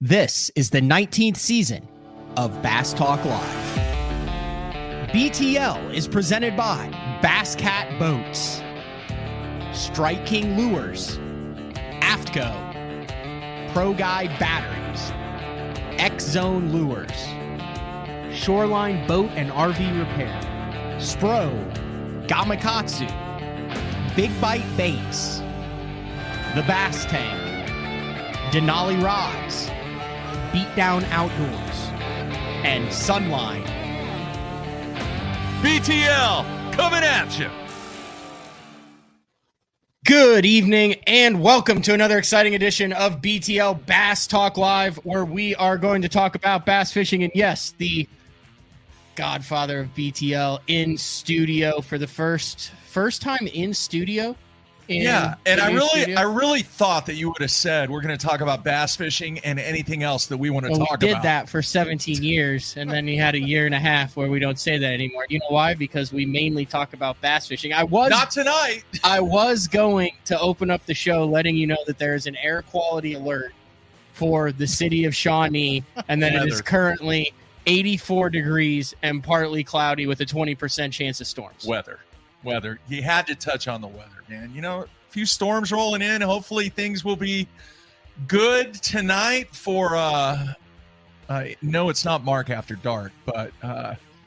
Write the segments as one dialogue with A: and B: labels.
A: This is the 19th season of Bass Talk Live. BTL is presented by Bass Cat Boats, Strike King Lures, Aftco, Pro Guide Batteries, X-Zone Lures, Shoreline Boat and RV Repair, Spro, Gamakatsu, Big Bite Baits, The Bass Tank, Denali Rods, Beatdown Outdoors, and Sunline.
B: BTL coming at you.
A: Good evening and welcome to another exciting edition of BTL Bass Talk Live, where we are going to talk about bass fishing. And yes, the godfather of BTL in studio for the first time in studio.
B: Yeah, and I really thought that you would have said we're going to talk about bass fishing and anything else that we want to talk about.
A: We did that for 17 years, and then you had a year and a half where we don't say that anymore. You know why? Because we mainly talk about bass fishing.
B: Not tonight.
A: I was going to open up the show letting you know that there is an air quality alert for the city of Shawnee, and that it is currently 84 degrees and partly cloudy with a 20% chance of storms.
B: Weather. You had to touch on the weather, man. You know, a few storms rolling in. Hopefully things will be good tonight for no, it's not Mark After Dark, but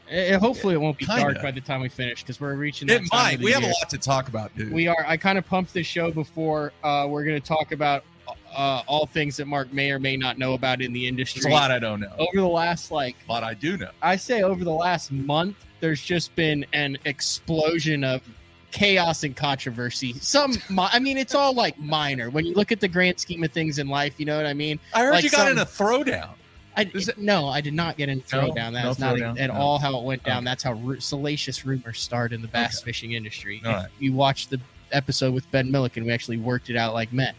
A: hopefully it won't be dark by the time we finish, because we're reaching that
B: it
A: time
B: might
A: of the
B: we have
A: year.
B: a lot to talk about, dude.
A: We are. I kind of pumped this show before. We're going to talk about all things that Mark may or may not know about in the industry.
B: There's a lot I don't know.
A: Over the last
B: a lot I do know.
A: I say over the last month, there's just been an explosion of chaos and controversy. It's all like minor. When you look at the grand scheme of things in life, you know what I mean?
B: I heard you got in a throwdown.
A: No, I did not get in throwdown. That's not at all how it went down.
B: Okay.
A: That's how salacious rumors start in the bass fishing industry.
B: All
A: if
B: right.
A: you watched the episode with Ben Milliken, we actually worked it out like men.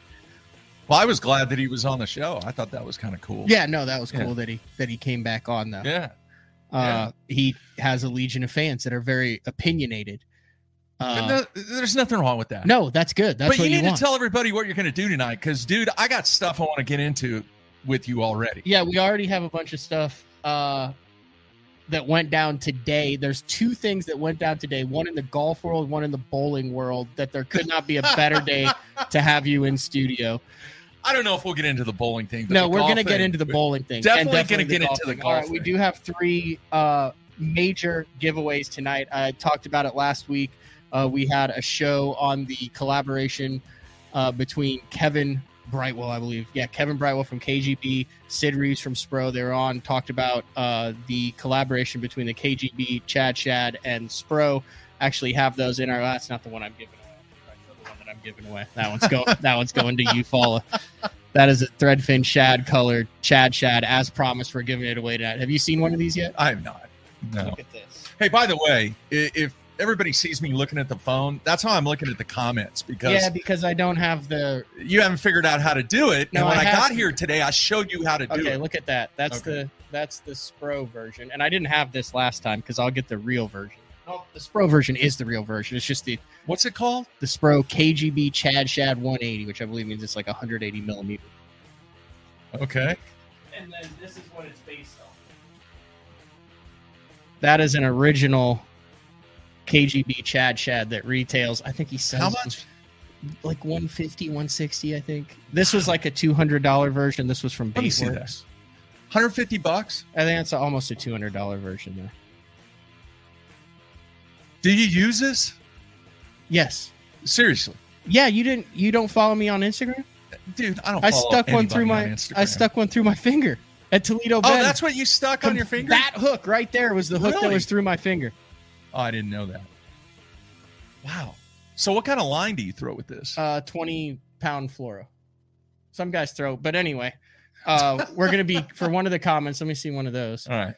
B: Well, I was glad that he was on the show. I thought that was kind of cool.
A: Yeah, no, that was cool that he came back on though.
B: Yeah.
A: He has a legion of fans that are very opinionated.
B: There's nothing wrong with that.
A: No, that's good. That's
B: but
A: what
B: you need
A: want.
B: to tell everybody what you're going to do tonight, because, dude, I got stuff I want to get into with you already.
A: Yeah, we already have a bunch of stuff that went down today. There's two things that went down today, one in the golf world, one in the bowling world, that there could not be a better day to have you in studio.
B: I don't know if we'll get into the bowling thing. But
A: no, we're going to get into the bowling thing.
B: Definitely going to get into the golf
A: All right,
B: thing.
A: we do have three major giveaways tonight. I talked about it last week. We had a show on the collaboration between Kevin Brightwell, I believe. Yeah, Kevin Brightwell from KGB, Sid Reeves from Spro. They were on, talked about the collaboration between the KGB, Chad Shad, and Spro. Actually have those in our... That's not the one I'm giving away. The one that I'm giving away. That one's going to you, Paula. That is a threadfin shad colored Chad Shad, as promised. We're giving it away tonight. Have you seen one of these yet?
B: I have not. No.
A: Look at this.
B: Hey, by the way, if everybody sees me looking at the phone, that's how I'm looking at the comments,
A: because I don't have the...
B: You haven't figured out how to do it.
A: No,
B: and when I got
A: to.
B: here today, I showed you how to do it.
A: Okay, look at that. That's the Spro version. And I didn't have this last time because I'll get the real version. Oh, the Spro version is the real version. It's just
B: what's it called?
A: The Spro KGB Chad Shad 180, which I believe means it's like 180 millimeter.
B: Okay.
A: And then this is what it's based on. That is an original KGB Chad Shad that retails. I think he sells
B: how much?
A: Like 150, 160, I think. This was like a $200 version. This was from
B: Let me see
A: Baitworks.
B: this. $150?
A: I think it's almost a $200 version there.
B: Do you use this?
A: Yes.
B: Seriously?
A: Yeah, you don't follow me on Instagram?
B: Dude, I don't
A: I
B: follow
A: stuck one through
B: anybody on
A: I
B: Instagram.
A: stuck one through my finger at Toledo Bend.
B: Oh, that's what you stuck on your finger?
A: That hook right there was the hook that
B: Really?
A: was through my finger.
B: Oh, I didn't know that. Wow. So what kind of line do you throw with this?
A: 20-pound fluoro. Some guys throw, but anyway, we're going to be, for one of the comments, let me see one of those.
B: All right.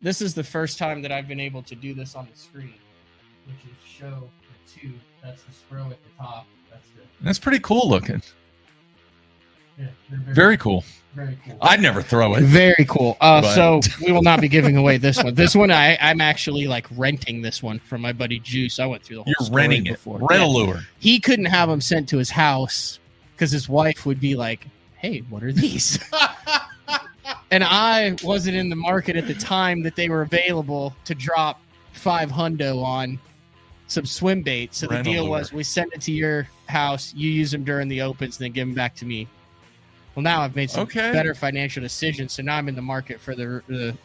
A: This is the first time that I've been able to do this on the screen, which is show the two. That's the Spro at the top.
B: That's pretty cool looking.
A: Yeah,
B: Very cool.
A: Very cool.
B: I'd never throw it.
A: Very cool. So we will not be giving away this one. This one, I'm actually like renting this one from my buddy Juice. I went through the whole
B: You're
A: story
B: renting
A: before.
B: it. Rent a lure.
A: He couldn't have them sent to his house because his wife would be like, hey, what are these? And I wasn't in the market at the time that they were available to drop $500 on some swim bait. So the deal was we send it to your house, you use them during the opens, and then give them back to me. Well, now I've made some better financial decisions, so now I'm in the market for the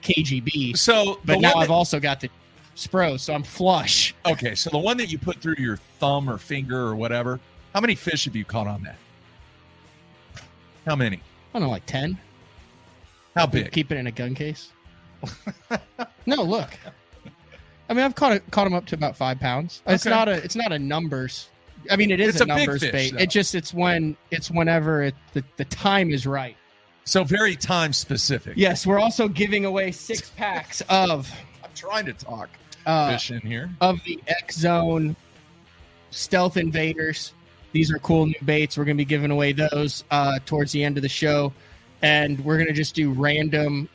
A: KGB. But now I've also got the Spro, so I'm flush.
B: Okay, so the one that you put through your thumb or finger or whatever, how many fish have you caught on that? How many?
A: I don't know, like 10.
B: How big?
A: Keep it in a gun case. No, look. I mean, I've caught them up to about 5 pounds. Okay. It's not a numbers. I mean, it's a numbers bait. Though. It's whenever the time is right.
B: So very time specific.
A: Yes, we're also giving away 6 packs of.
B: I'm trying to talk fish in here
A: of the X Zone Stealth Invaders. These are cool new baits. We're going to be giving away those towards the end of the show. And we're going to just do random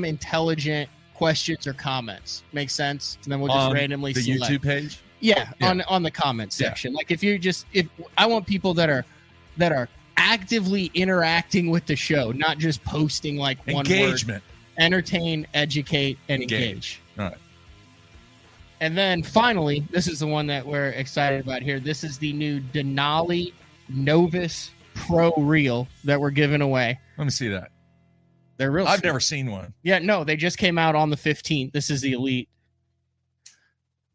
A: intelligent questions or comments. Makes sense? And then we'll just randomly
B: the
A: select.
B: YouTube page?
A: Yeah, on the comment section. Like if I want people that are actively interacting with the show, not just posting like one
B: engagement.
A: Word. Entertain, educate, and engage.
B: All right.
A: And then finally, this is the one that we're excited about here. This is the new Denali Novus Pro Reel that we're giving away.
B: Let me see that.
A: They're real.
B: I've never seen one.
A: Yeah, no, they just came out on the 15th. This is the Elite.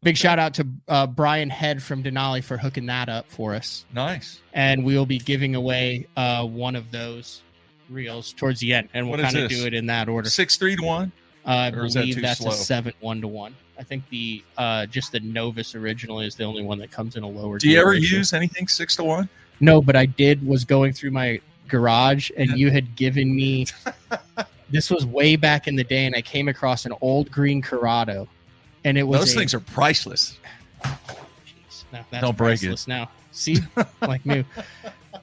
A: Big shout out to Brian Head from Denali for hooking that up for us.
B: Nice.
A: And we will be giving away one of those reels towards the end, and we'll kind of do it in that order.
B: 6-3 to 1.
A: I believe that's slow? A 7-1 to 1. I think the just the Novus originally is the only one that comes in a lower.
B: Do you ever use anything 6 to 1?
A: No, but I was going through my garage, and you had given me. This was way back in the day, and I came across an old green Corrado, and it was
B: those things are priceless.
A: Jeez, no, that's
B: don't break it
A: now. See, like new.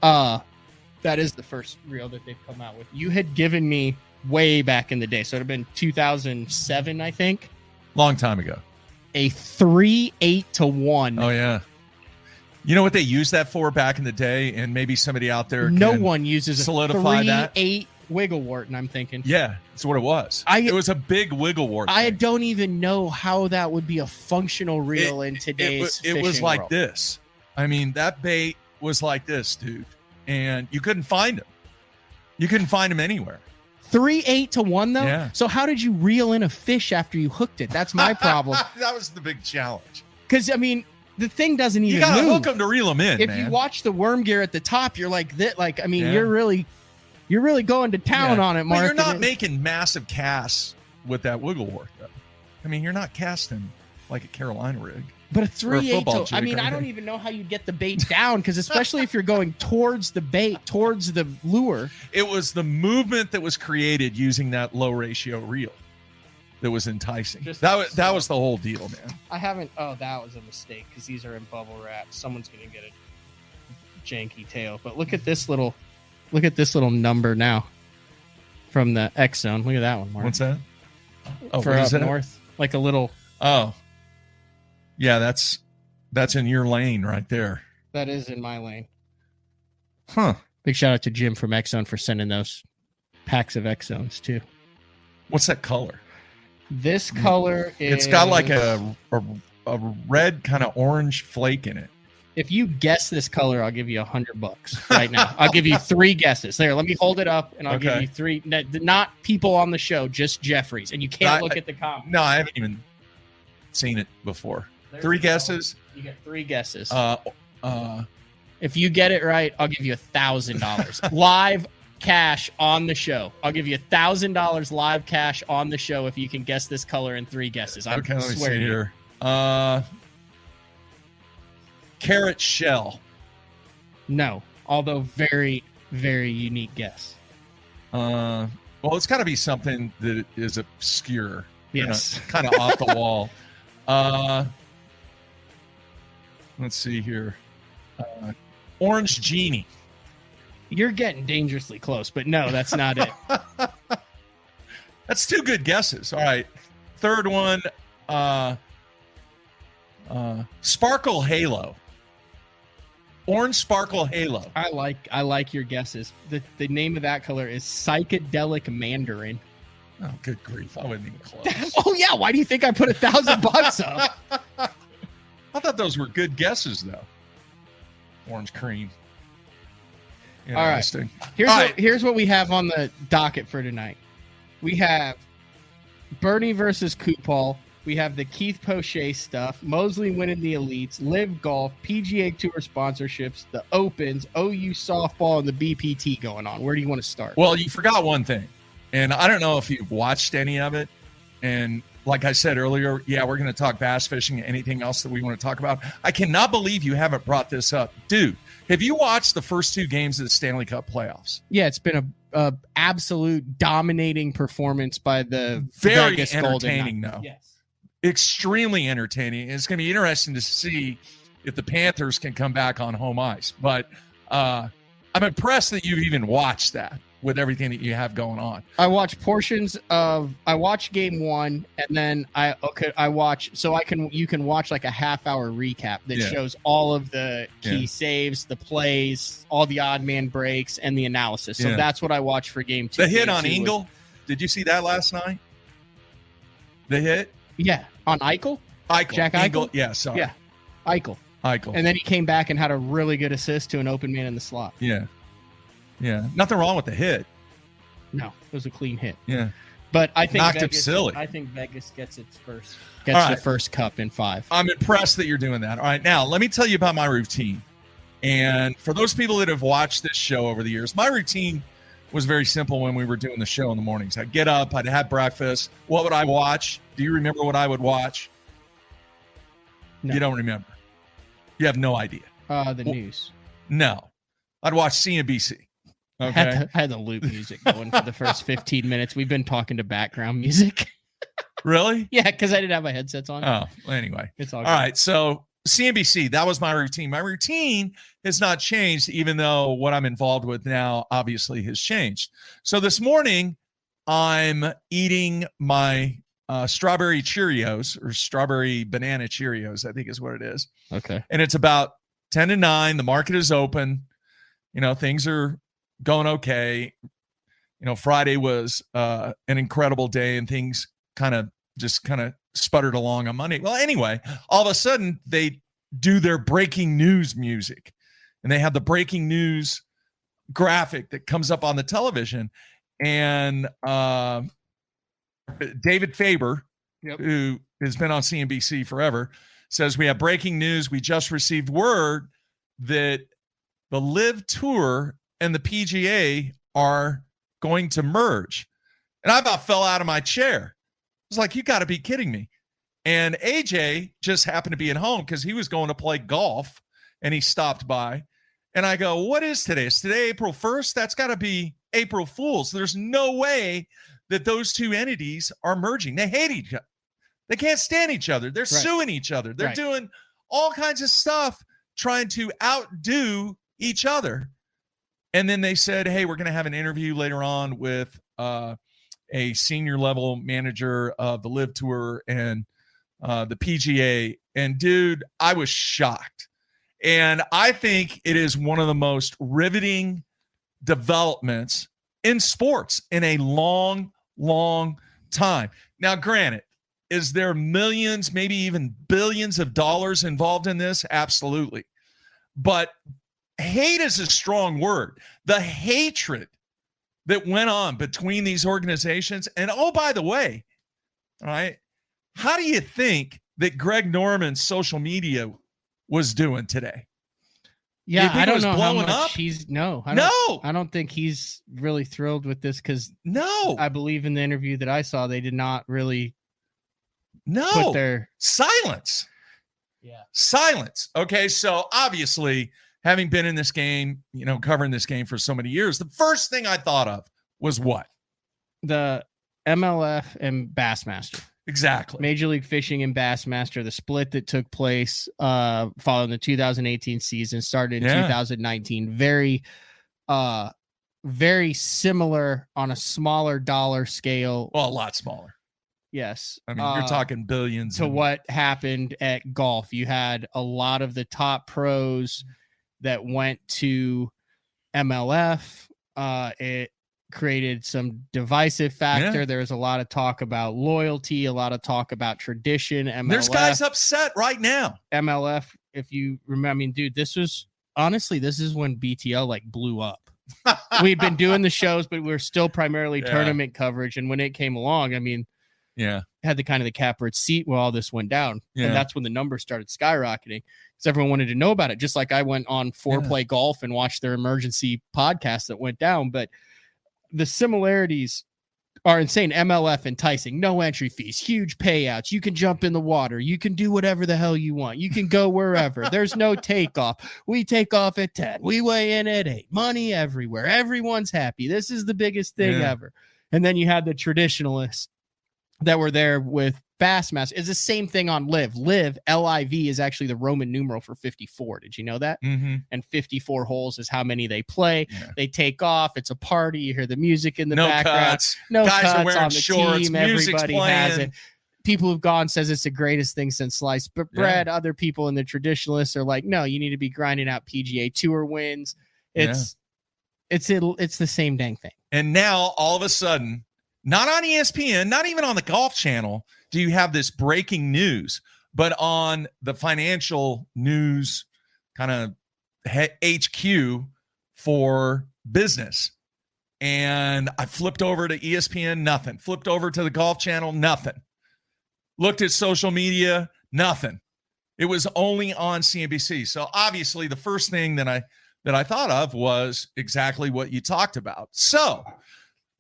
A: That is the first reel that they've come out with. You had given me way back in the day, so it would have been 2007, I think.
B: Long time ago.
A: A 3-8 to 1.
B: Oh yeah. You know what they used that for back in the day, and maybe somebody out there.
A: No one uses
B: solidify
A: a 3-8 wiggle wart, and I'm thinking.
B: Yeah, that's what it was. It was a big wiggle wart.
A: I don't even know how that would be a functional reel in today's.
B: It was like
A: world.
B: This. I mean, that bait was like this, dude, and you couldn't find them. You couldn't find them anywhere.
A: 3-8 to 1 though.
B: Yeah.
A: So how did you reel in a fish after you hooked it? That's my problem.
B: That was the big challenge.
A: Because I mean, the thing doesn't even.
B: You gotta
A: move.
B: hook them to reel them in.
A: If
B: man.
A: you watch the worm gear at the top, you're like that. Like I mean, you're really going to town on it, Mark.
B: But you're not making massive casts with that wiggle wart, though. I mean, you're not casting like a Carolina rig.
A: But a 3-8 to, I mean, I don't even know how you get the bait down, because especially if you're going towards the bait, towards the lure.
B: It was the movement that was created using that low ratio reel that was enticing. That was the whole deal, man.
A: I haven't. Oh, that was a mistake, because these are in bubble wrap. Someone's gonna get a janky tail. But look at this little number now from the X Zone. Look at that one, Mark.
B: What's that? Oh,
A: for up north, like a little.
B: Oh. Yeah, that's in your lane right there.
A: That is in my lane.
B: Huh.
A: Big shout out to Jim from X Zone for sending those packs of X Zones too.
B: What's that color?
A: This color is.
B: It's got like a red kind of orange flake in it.
A: If you guess this color, I'll give you $100 right now. I'll give you 3 guesses. There, let me hold it up, and I'll give you 3. Not people on the show, just Jeffries, and you can't look at the comments.
B: No, I haven't even seen it before. 3 guesses.
A: You get 3 guesses. If you get it right, I'll give you $1,000 live cash on the show. I'll give you $1,000 live cash on the show if you can guess this color in 3 guesses. I
B: let me
A: swear
B: see here. Carrot shell.
A: No, although very, very unique guess.
B: Well, it's got to be something that is obscure.
A: Yes,
B: kind of off the wall. Let's see here. Orange genie.
A: You're getting dangerously close, but no, that's not it.
B: That's 2 good guesses. All right. 3rd one. Sparkle halo. Orange Sparkle Halo.
A: I like your guesses. The name of that color is Psychedelic Mandarin.
B: Oh, good grief. I wasn't even close.
A: Oh, yeah. Why do you think I put $1,000 up?
B: I thought those were good guesses, though. Orange cream.
A: All right. Here's what we have on the docket for tonight. We have Bernie versus Kupal. We have the Keith Poche stuff, Mosley winning the Elites, Live Golf, PGA Tour sponsorships, the Opens, OU softball, and the BPT going on. Where do you want to start?
B: Well, you forgot one thing, and I don't know if you've watched any of it. And like I said earlier, yeah, we're going to talk bass fishing and anything else that we want to talk about. I cannot believe you haven't brought this up. Dude, have you watched the first 2 games of the Stanley Cup playoffs?
A: Yeah, it's been a absolute dominating performance by the
B: very
A: Vegas
B: entertaining,
A: Golden
B: though.
A: Yes.
B: Extremely entertaining. It's going to be interesting to see if the Panthers can come back on home ice. But I'm impressed that you've even watched that with everything that you have going on.
A: I watched game 1, and then I watch you can watch like a half-hour recap that shows all of the key saves, the plays, all the odd man breaks, and the analysis. So that's what I watched for game 2.
B: The hit on Engel. Did you see that last night? The hit?
A: Yeah, on Eichel? Jack Eichel?
B: Yeah, sorry.
A: Yeah, Eichel. And then he came back and had a really good assist to an open man in the slot.
B: Yeah. Nothing wrong with the hit.
A: No, it was a clean hit.
B: Yeah.
A: But I think
B: knocked him silly.
A: I think Vegas gets the first cup in 5.
B: I'm impressed that you're doing that. All right, now let me tell you about my routine. And for those people that have watched this show over the years, my routine was very simple when we were doing the show in the mornings. I'd get up, I'd have breakfast. What would I watch? Do you remember what I would watch?
A: No.
B: You don't remember. You have no idea.
A: The news.
B: No. I'd watch CNBC. Okay.
A: I had the loop music going for the first 15 minutes. We've been talking to background music.
B: Really?
A: Yeah, because I didn't have my headsets on.
B: Oh, well, anyway.
A: It's all
B: good. All right, so CNBC, that was my routine. My routine has not changed, even though what I'm involved with now obviously has changed. So this morning, I'm eating my strawberry Cheerios, or strawberry banana Cheerios, I think is what it is.
A: Okay.
B: And it's about 10 to 9. The market is open. Things are going okay. Friday was an incredible day, and things kind of sputtered along on Monday. Well, anyway, all of a sudden they do their breaking news music, and they have the breaking news graphic that comes up on the television. And David Faber, who has been on CNBC forever, says, we have breaking news. We just received word that the Live Tour and the PGA are going to merge. And I about fell out of my chair. I was like, you got to be kidding me. And AJ just happened to be at home because he was going to play golf, and he stopped by. And I go, what is today? Is today April 1st? That's got to be April Fool's. There's no way that those two entities are merging. They hate each other. They can't stand each other. They're suing each other. They're doing all kinds of stuff trying to outdo each other. And then they said, hey, we're going to have an interview later on with a senior level manager of the Live Tour and the PGA. And dude, I was shocked. And I think it is one of the most riveting developments in sports in a long, long time. Now, granted, is there millions, maybe even billions of dollars involved in this? Absolutely. But hate is a strong word. The hatred that went on between these organizations. And oh, by the way, all right, how do you think that Greg Norman's social media was doing today?
A: Yeah, I don't know how much
B: up?
A: I don't think he's really thrilled with this because I believe in the interview that I saw, they did not really put their
B: silence.
A: Yeah.
B: Silence. Okay, so obviously, having been in this game, covering this game for so many years, the first thing I thought of was what?
A: The MLF and Bassmaster.
B: Exactly.
A: Major League Fishing and Bassmaster, the split that took place following the 2018 season, started in 2019. Very, very similar on a smaller dollar scale.
B: Well, a lot smaller.
A: Yes.
B: I mean, you're talking billions.
A: To what happened at golf. You had a lot of the top pros that went to MLF. It created some divisive factor.
B: Yeah.
A: There was a lot of talk about loyalty, a lot of talk about tradition. MLF,
B: There's guys upset right now.
A: MLF, if you remember, I mean, dude, this is when BTL like blew up. We've been doing the shows, but we're still primarily tournament coverage. And when it came along, I mean, had the kind of the catbird seat where all this went down. And that's when the numbers started skyrocketing because everyone wanted to know about it. Just like I went on Foreplay Golf and watched their emergency podcast that went down. But the similarities are insane. MLF enticing, no entry fees, huge payouts. You can jump in the water. You can do whatever the hell you want. You can go wherever. There's no takeoff. We take off at 10. We weigh in at 8. Money everywhere. Everyone's happy. This is the biggest thing ever. And then you had the traditionalists that were there with Bassmaster. It's the same thing on Live. Live, L-I-V, is actually the Roman numeral for 54. Did you know that?
B: Mm-hmm.
A: And 54 holes is how many they play. They take off. It's a party. You hear the music in the background.
B: Cuts.
A: No
B: guys
A: cuts
B: are wearing
A: on the
B: shorts.
A: team. Everybody has it. People who've gone says it's the greatest thing since sliced bread. Other people in the traditionalists are like, no, you need to be grinding out PGA Tour wins. It's the same dang thing.
B: And now all of a sudden, not on ESPN, not even on the Golf Channel, do you have this breaking news, but on the financial news kind of HQ for business. And I flipped over to ESPN, nothing. Flipped over to the Golf Channel, nothing. Looked at social media, nothing. It was only on CNBC. So obviously the first thing that I thought of was exactly what you talked about. So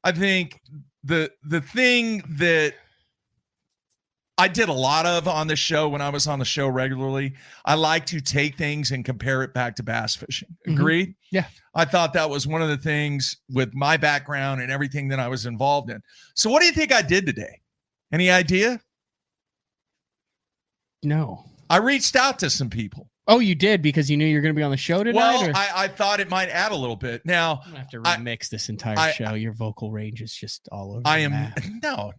B: I think the thing that I did a lot of on the show when I was on the show regularly, I like to take things and compare it back to bass fishing. Agreed?
A: Mm-hmm. Yeah.
B: I thought that was one of the things with my background and everything that I was involved in. So what do you think I did today? Any idea?
A: No.
B: I reached out to some people.
A: Oh, you did because you knew you were going to be on the show tonight?
B: Well, I thought it might add a little bit. Now,
A: I'm going to have to remix this entire show. Your vocal range is just all over.
B: No.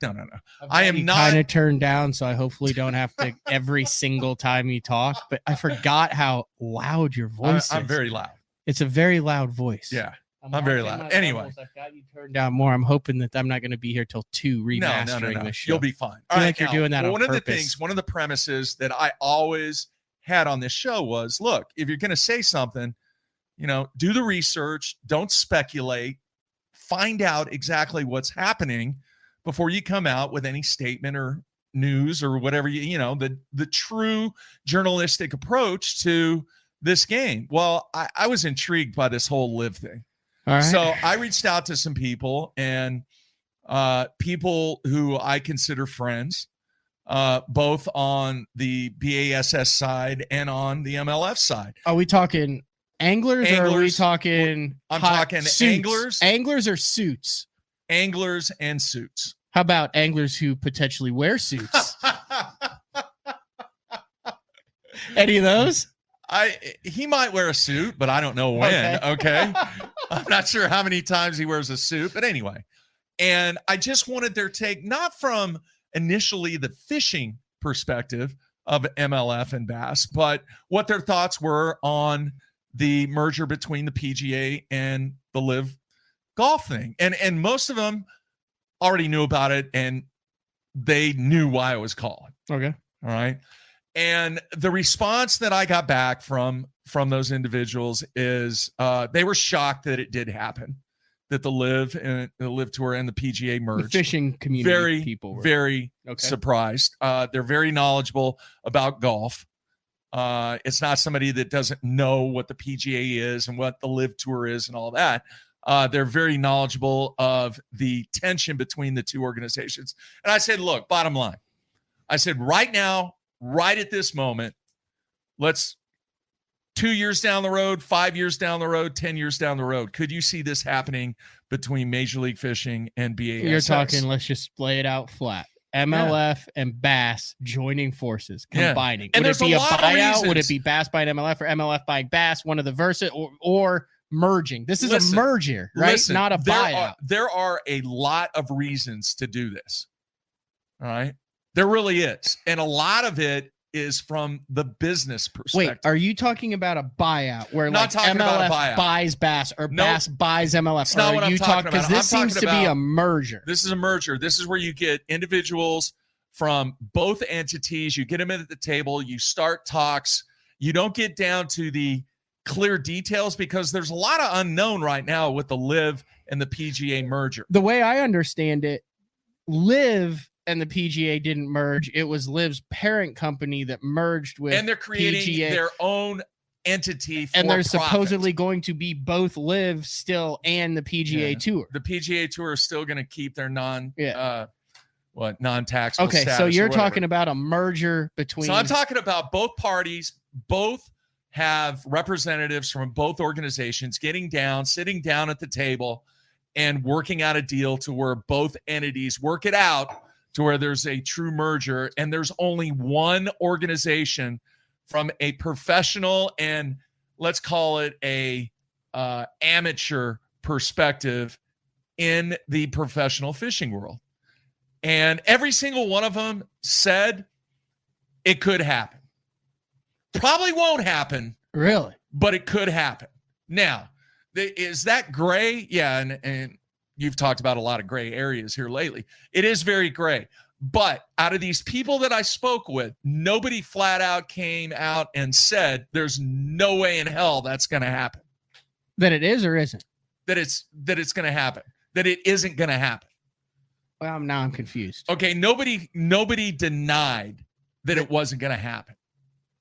B: I am not
A: kind of turned down, so I hopefully don't have to every single time you talk. But I forgot how loud your voice is.
B: I'm very loud.
A: It's a very loud voice.
B: Yeah, I'm very loud. Anyway,
A: I've got you turned down more. I'm hoping that I'm not going to be here till 2 remastering this show.
B: You'll be fine.
A: I feel like you're doing that on
B: purpose. One of the premises that I always had on this show was, look, if you're going to say something, do the research, don't speculate, find out exactly what's happening before you come out with any statement or news or whatever, the true journalistic approach to this game. Well, I was intrigued by this whole Live thing.
A: All right.
B: So I reached out to some people and people who I consider friends, both on the BASS side and on the MLF side.
A: Are we talking anglers or are we talking
B: I'm talking
A: suits? Anglers or suits?
B: Anglers and suits.
A: How about anglers who potentially wear suits? Any of those?
B: He might wear a suit, but I don't know when. Okay. I'm not sure how many times he wears a suit, but anyway. And I just wanted their take, not from initially the fishing perspective of MLF and Bass, but what their thoughts were on the merger between the PGA and the Live Golf thing. And most of them already knew about it and they knew why I was calling.
A: Okay.
B: All right. And the response that I got back from those individuals is they were shocked that it did happen, that the Live Tour and the PGA merged.
A: The fishing community people were
B: very surprised. They're very knowledgeable about golf. It's not somebody that doesn't know what the PGA is and what the Live Tour is and all that. They're very knowledgeable of the tension between the two organizations. And I said, look, bottom line, I said, right now, right at this moment, let's 2 years down the road, 5 years down the road, 10 years down the road, could you see this happening between Major League Fishing and BASS?
A: You're talking, let's just lay it out flat. MLF and Bass joining forces, combining.
B: And
A: would it be a buyout? Would it be Bass buying MLF or MLF buying Bass, one of the versa, or merging? This is a merger, right? Not a buyout.
B: There are a lot of reasons to do this. All right. There really is. And a lot of it is from the business perspective.
A: Wait, are you talking about a buyout where
B: Not talking about a
A: MLF
B: buyout.
A: buys Bass or
B: Nope.
A: Bass buys MLF?
B: It's not what I'm talking about.
A: Because this
B: I'm
A: seems
B: talking
A: to be
B: about-
A: a merger.
B: This is a merger. This is where you get individuals from both entities. You get them at the table. You start talks. You don't get down to the clear details because there's a lot of unknown right now with the LIV and the PGA merger.
A: The way I understand it, LIV and the PGA didn't merge. It was LIV's parent company that merged with
B: And they're creating
A: PGA.
B: their own entity for
A: And there's
B: profit.
A: supposedly going to be both LIV still and the PGA Tour.
B: The PGA Tour is still going to keep their non-taxable
A: Okay,
B: status
A: so you're
B: or whatever.
A: talking about a merger between.
B: So I'm talking about both parties. Both have representatives from both organizations getting down, sitting down at the table, and working out a deal to where both entities work it out to where there's a true merger, and there's only one organization from a professional and let's call it a amateur perspective in the professional fishing world. And every single one of them said it could happen. Probably won't happen.
A: Really?
B: But it could happen. Now, is that gray? Yeah, and you've talked about a lot of gray areas here lately. It is very gray. But out of these people that I spoke with, nobody flat out came out and said there's no way in hell that's going to happen.
A: That it is or isn't?
B: That it's going to happen. That it isn't going to happen.
A: Well, now I'm confused.
B: Okay, nobody denied that it wasn't going to happen.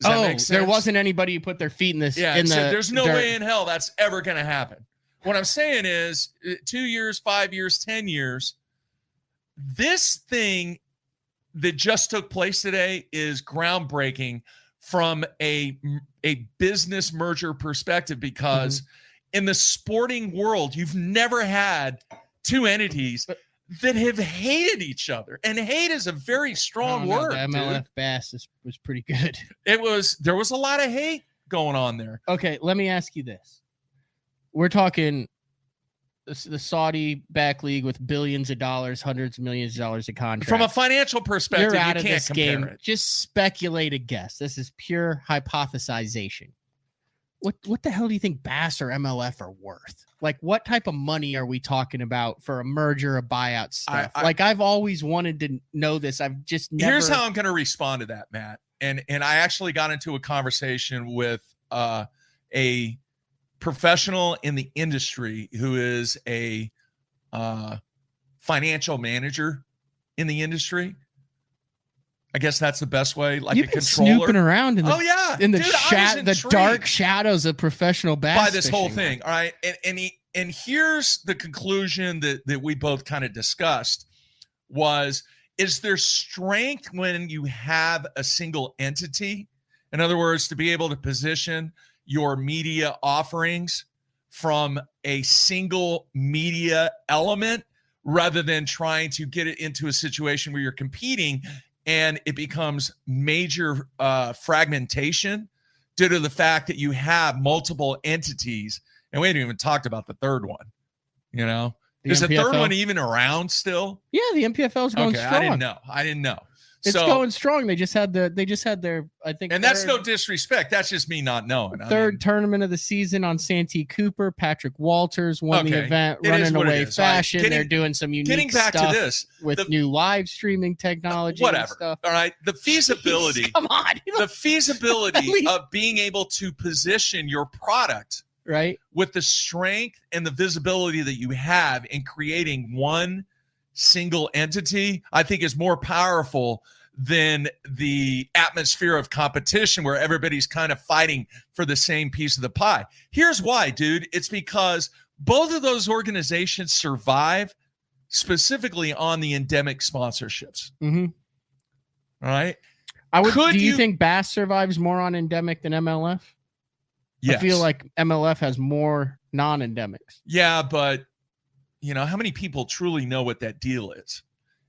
B: Does that make sense?
A: There wasn't anybody who put their feet in this.
B: Yeah,
A: in
B: so
A: the
B: there's no
A: dirt.
B: way in hell that's ever going to happen. What I'm saying is 2 years, 5 years, 10 years, this thing that just took place today is groundbreaking from a business merger perspective because in the sporting world, you've never had two entities that have hated each other. And hate is a very strong word.
A: The MLF
B: dude.
A: Bass was pretty good.
B: There was a lot of hate going on there.
A: Okay, let me ask you this. We're talking the Saudi back league with billions of dollars, hundreds of millions of dollars of contracts.
B: From a financial perspective,
A: You're out
B: you
A: of
B: can't
A: this
B: compare
A: game.
B: it.
A: Just speculate a guess. This is pure hypothesization. What the hell do you think Bass or MLF are worth? Like, what type of money are we talking about for a merger, a buyout stuff? I've always wanted to know this. I've just never.
B: Here's how I'm going to respond to that, Matt. And I actually got into a conversation with a professional in the industry who is a financial manager in the industry. I guess that's the best way, like
A: You've
B: a
A: been
B: controller.
A: snooping around in the,
B: Dude,
A: the dark shadows of professional bass
B: by this whole
A: fishing.
B: thing. All right. And here's the conclusion that we both kind of discussed is there strength when you have a single entity? In other words, to be able to position your media offerings from a single media element rather than trying to get it into a situation where you're competing and it becomes major fragmentation due to the fact that you have multiple entities. And we haven't even talked about the third one. You know, is the third one even around still?
A: Yeah, the MPFL is going strong.
B: I didn't know.
A: It's going strong. They just had their, I think.
B: And that's no disrespect. That's just me not knowing.
A: Third tournament of the season on Santee Cooper. Patrick Walters won the event, running away fashion. They're doing some unique stuff
B: to this
A: with new live streaming technology.
B: Whatever.
A: And stuff.
B: All right. The feasibility.
A: Come on.
B: The feasibility of being able to position your product
A: right
B: with the strength and the visibility that you have in creating one single entity, I think is more powerful than the atmosphere of competition where everybody's kind of fighting for the same piece of the pie. Here's why, dude. It's because both of those organizations survive specifically on the endemic sponsorships.
A: Mm-hmm.
B: All right.
A: Do you think Bass survives more on endemic than MLF?
B: Yes.
A: I feel like MLF has more non-endemics.
B: Yeah, but you know, how many people truly know what that deal is?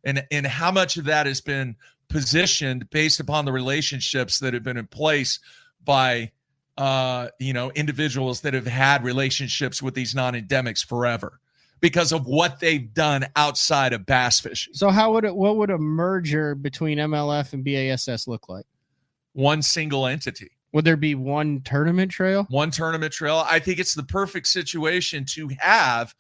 B: And how much of that has been positioned based upon the relationships that have been in place by individuals that have had relationships with these non-endemics forever because of what they've done outside of bass fishing.
A: So what would a merger between MLF and BASS look like?
B: one single entity.
A: Would there be one tournament trail?
B: One tournament trail. I think it's the perfect situation to have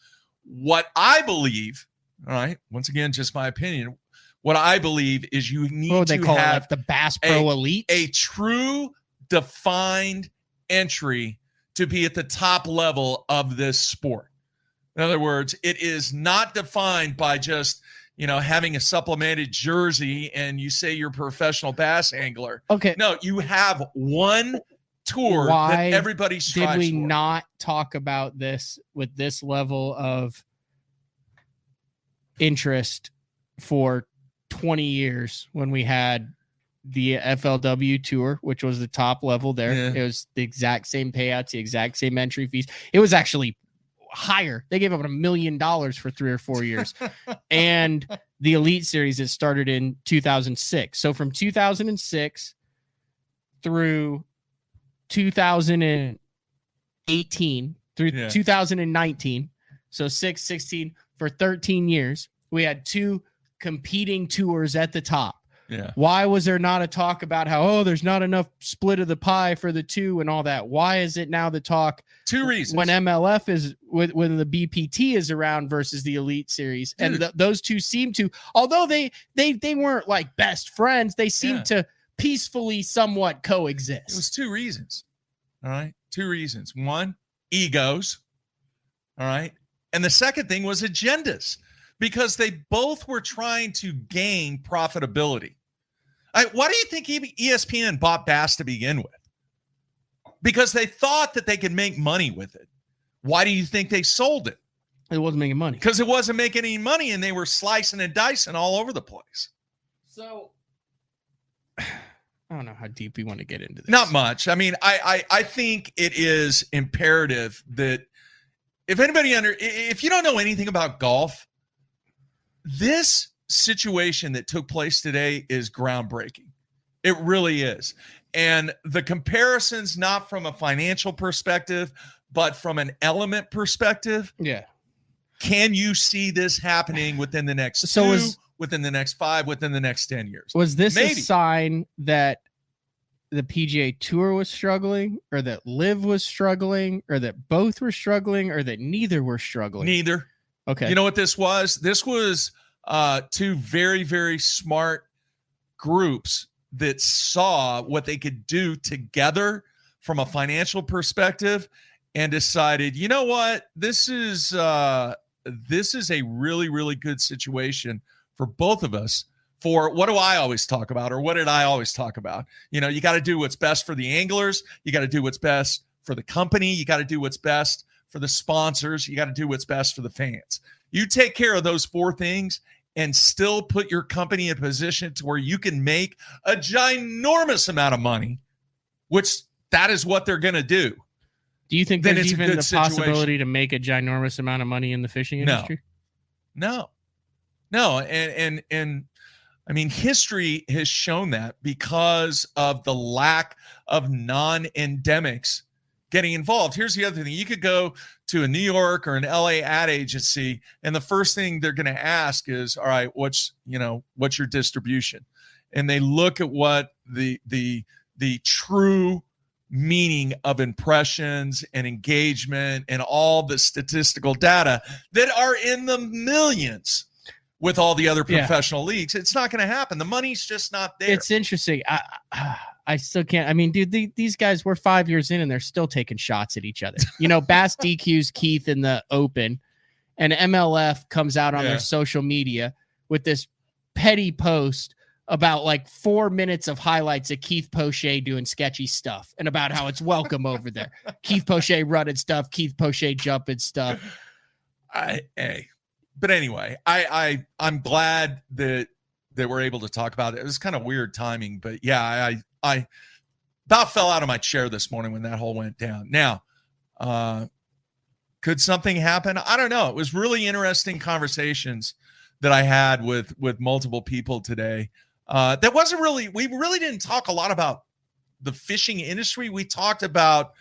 B: what I believe, all right, once again, just my opinion, what I believe is you need to have
A: like the Bass Pro Elite,
B: a true defined entry to be at the top level of this sport. In other words, it is not defined by just, having a supplemented jersey and you say you're a professional bass angler.
A: Okay.
B: No, you have one tour that everybody strives for.
A: Did we not talk about this with this level of interest for 20 years when we had the FLW tour, which was the top level there? Yeah. It was the exact same payouts, the exact same entry fees. It was actually higher. They gave up $1 million for 3 or 4 years. And the Elite Series, it started in 2006. So from 2006 through 2018 through 2019, so 16 for 13 years, we had 2 competing tours at the top.
B: Yeah.
A: Why was there not a talk about how, there's not enough split of the pie for the 2 and all that? Why is it now the talk?
B: 2 reasons.
A: When MLF is when the BPT is around versus the Elite Series. Dude. And those 2 seem to, although they weren't like best friends, they seemed to peacefully somewhat coexist.
B: It was 2 reasons. All right. 2 reasons. One, egos. All right. And the second thing was agendas, because they both were trying to gain profitability. Why do you think ESPN bought Bass to begin with? Because they thought that they could make money with it. Why do you think they sold it?
A: It wasn't making money.
B: Because it wasn't making any money, and they were slicing and dicing all over the place.
A: So I don't know how deep we want to get into this.
B: Not much. I mean, I think it is imperative that if you don't know anything about golf, this situation that took place today is groundbreaking. It really is. And the comparisons, not from a financial perspective, but from an element perspective.
A: Yeah.
B: Can you see this happening within the next within the next 5, within the next 10 years?
A: Was this a sign that the PGA Tour was struggling, or that LIV was struggling, or that both were struggling, or that neither were struggling?
B: Neither.
A: Okay.
B: You know what this was? This was 2 very, very smart groups that saw what they could do together from a financial perspective and decided, you know what, this is a really, really good situation for both of us. For what do I always talk about, or what did I always talk about? You got to do what's best for the anglers. You got to do what's best for the company. You got to do what's best for the sponsors. You got to do what's best for the fans. You take care of those 4 things and still put your company in a position to where you can make a ginormous amount of money, which that is what they're going to do.
A: Do you think there's even the possibility to make a ginormous amount of money in the fishing industry?
B: No. And I mean, history has shown that because of the lack of non-endemics getting involved. Here's the other thing. You could go to a New York or an LA ad agency, and the first thing they're going to ask is, all right, what's your distribution? And they look at what the true meaning of impressions and engagement and all the statistical data that are in the millions with all the other professional leagues. It's not going to happen. The money's just not there.
A: It's interesting. I still can't. I mean, dude, these guys, we're 5 years in and they're still taking shots at each other. Bass DQs Keith in the Open, and MLF comes out on their social media with this petty post about like 4 minutes of highlights of Keith Poche doing sketchy stuff and about how it's welcome over there. Keith Poche running stuff, Keith Poche jumping stuff.
B: But anyway, I'm glad that we're able to talk about it. It was kind of weird timing, but yeah, I about fell out of my chair this morning when that whole went down. Now, could something happen? I don't know. It was really interesting conversations that I had with multiple people today. We really didn't talk a lot about the fishing industry. We talked about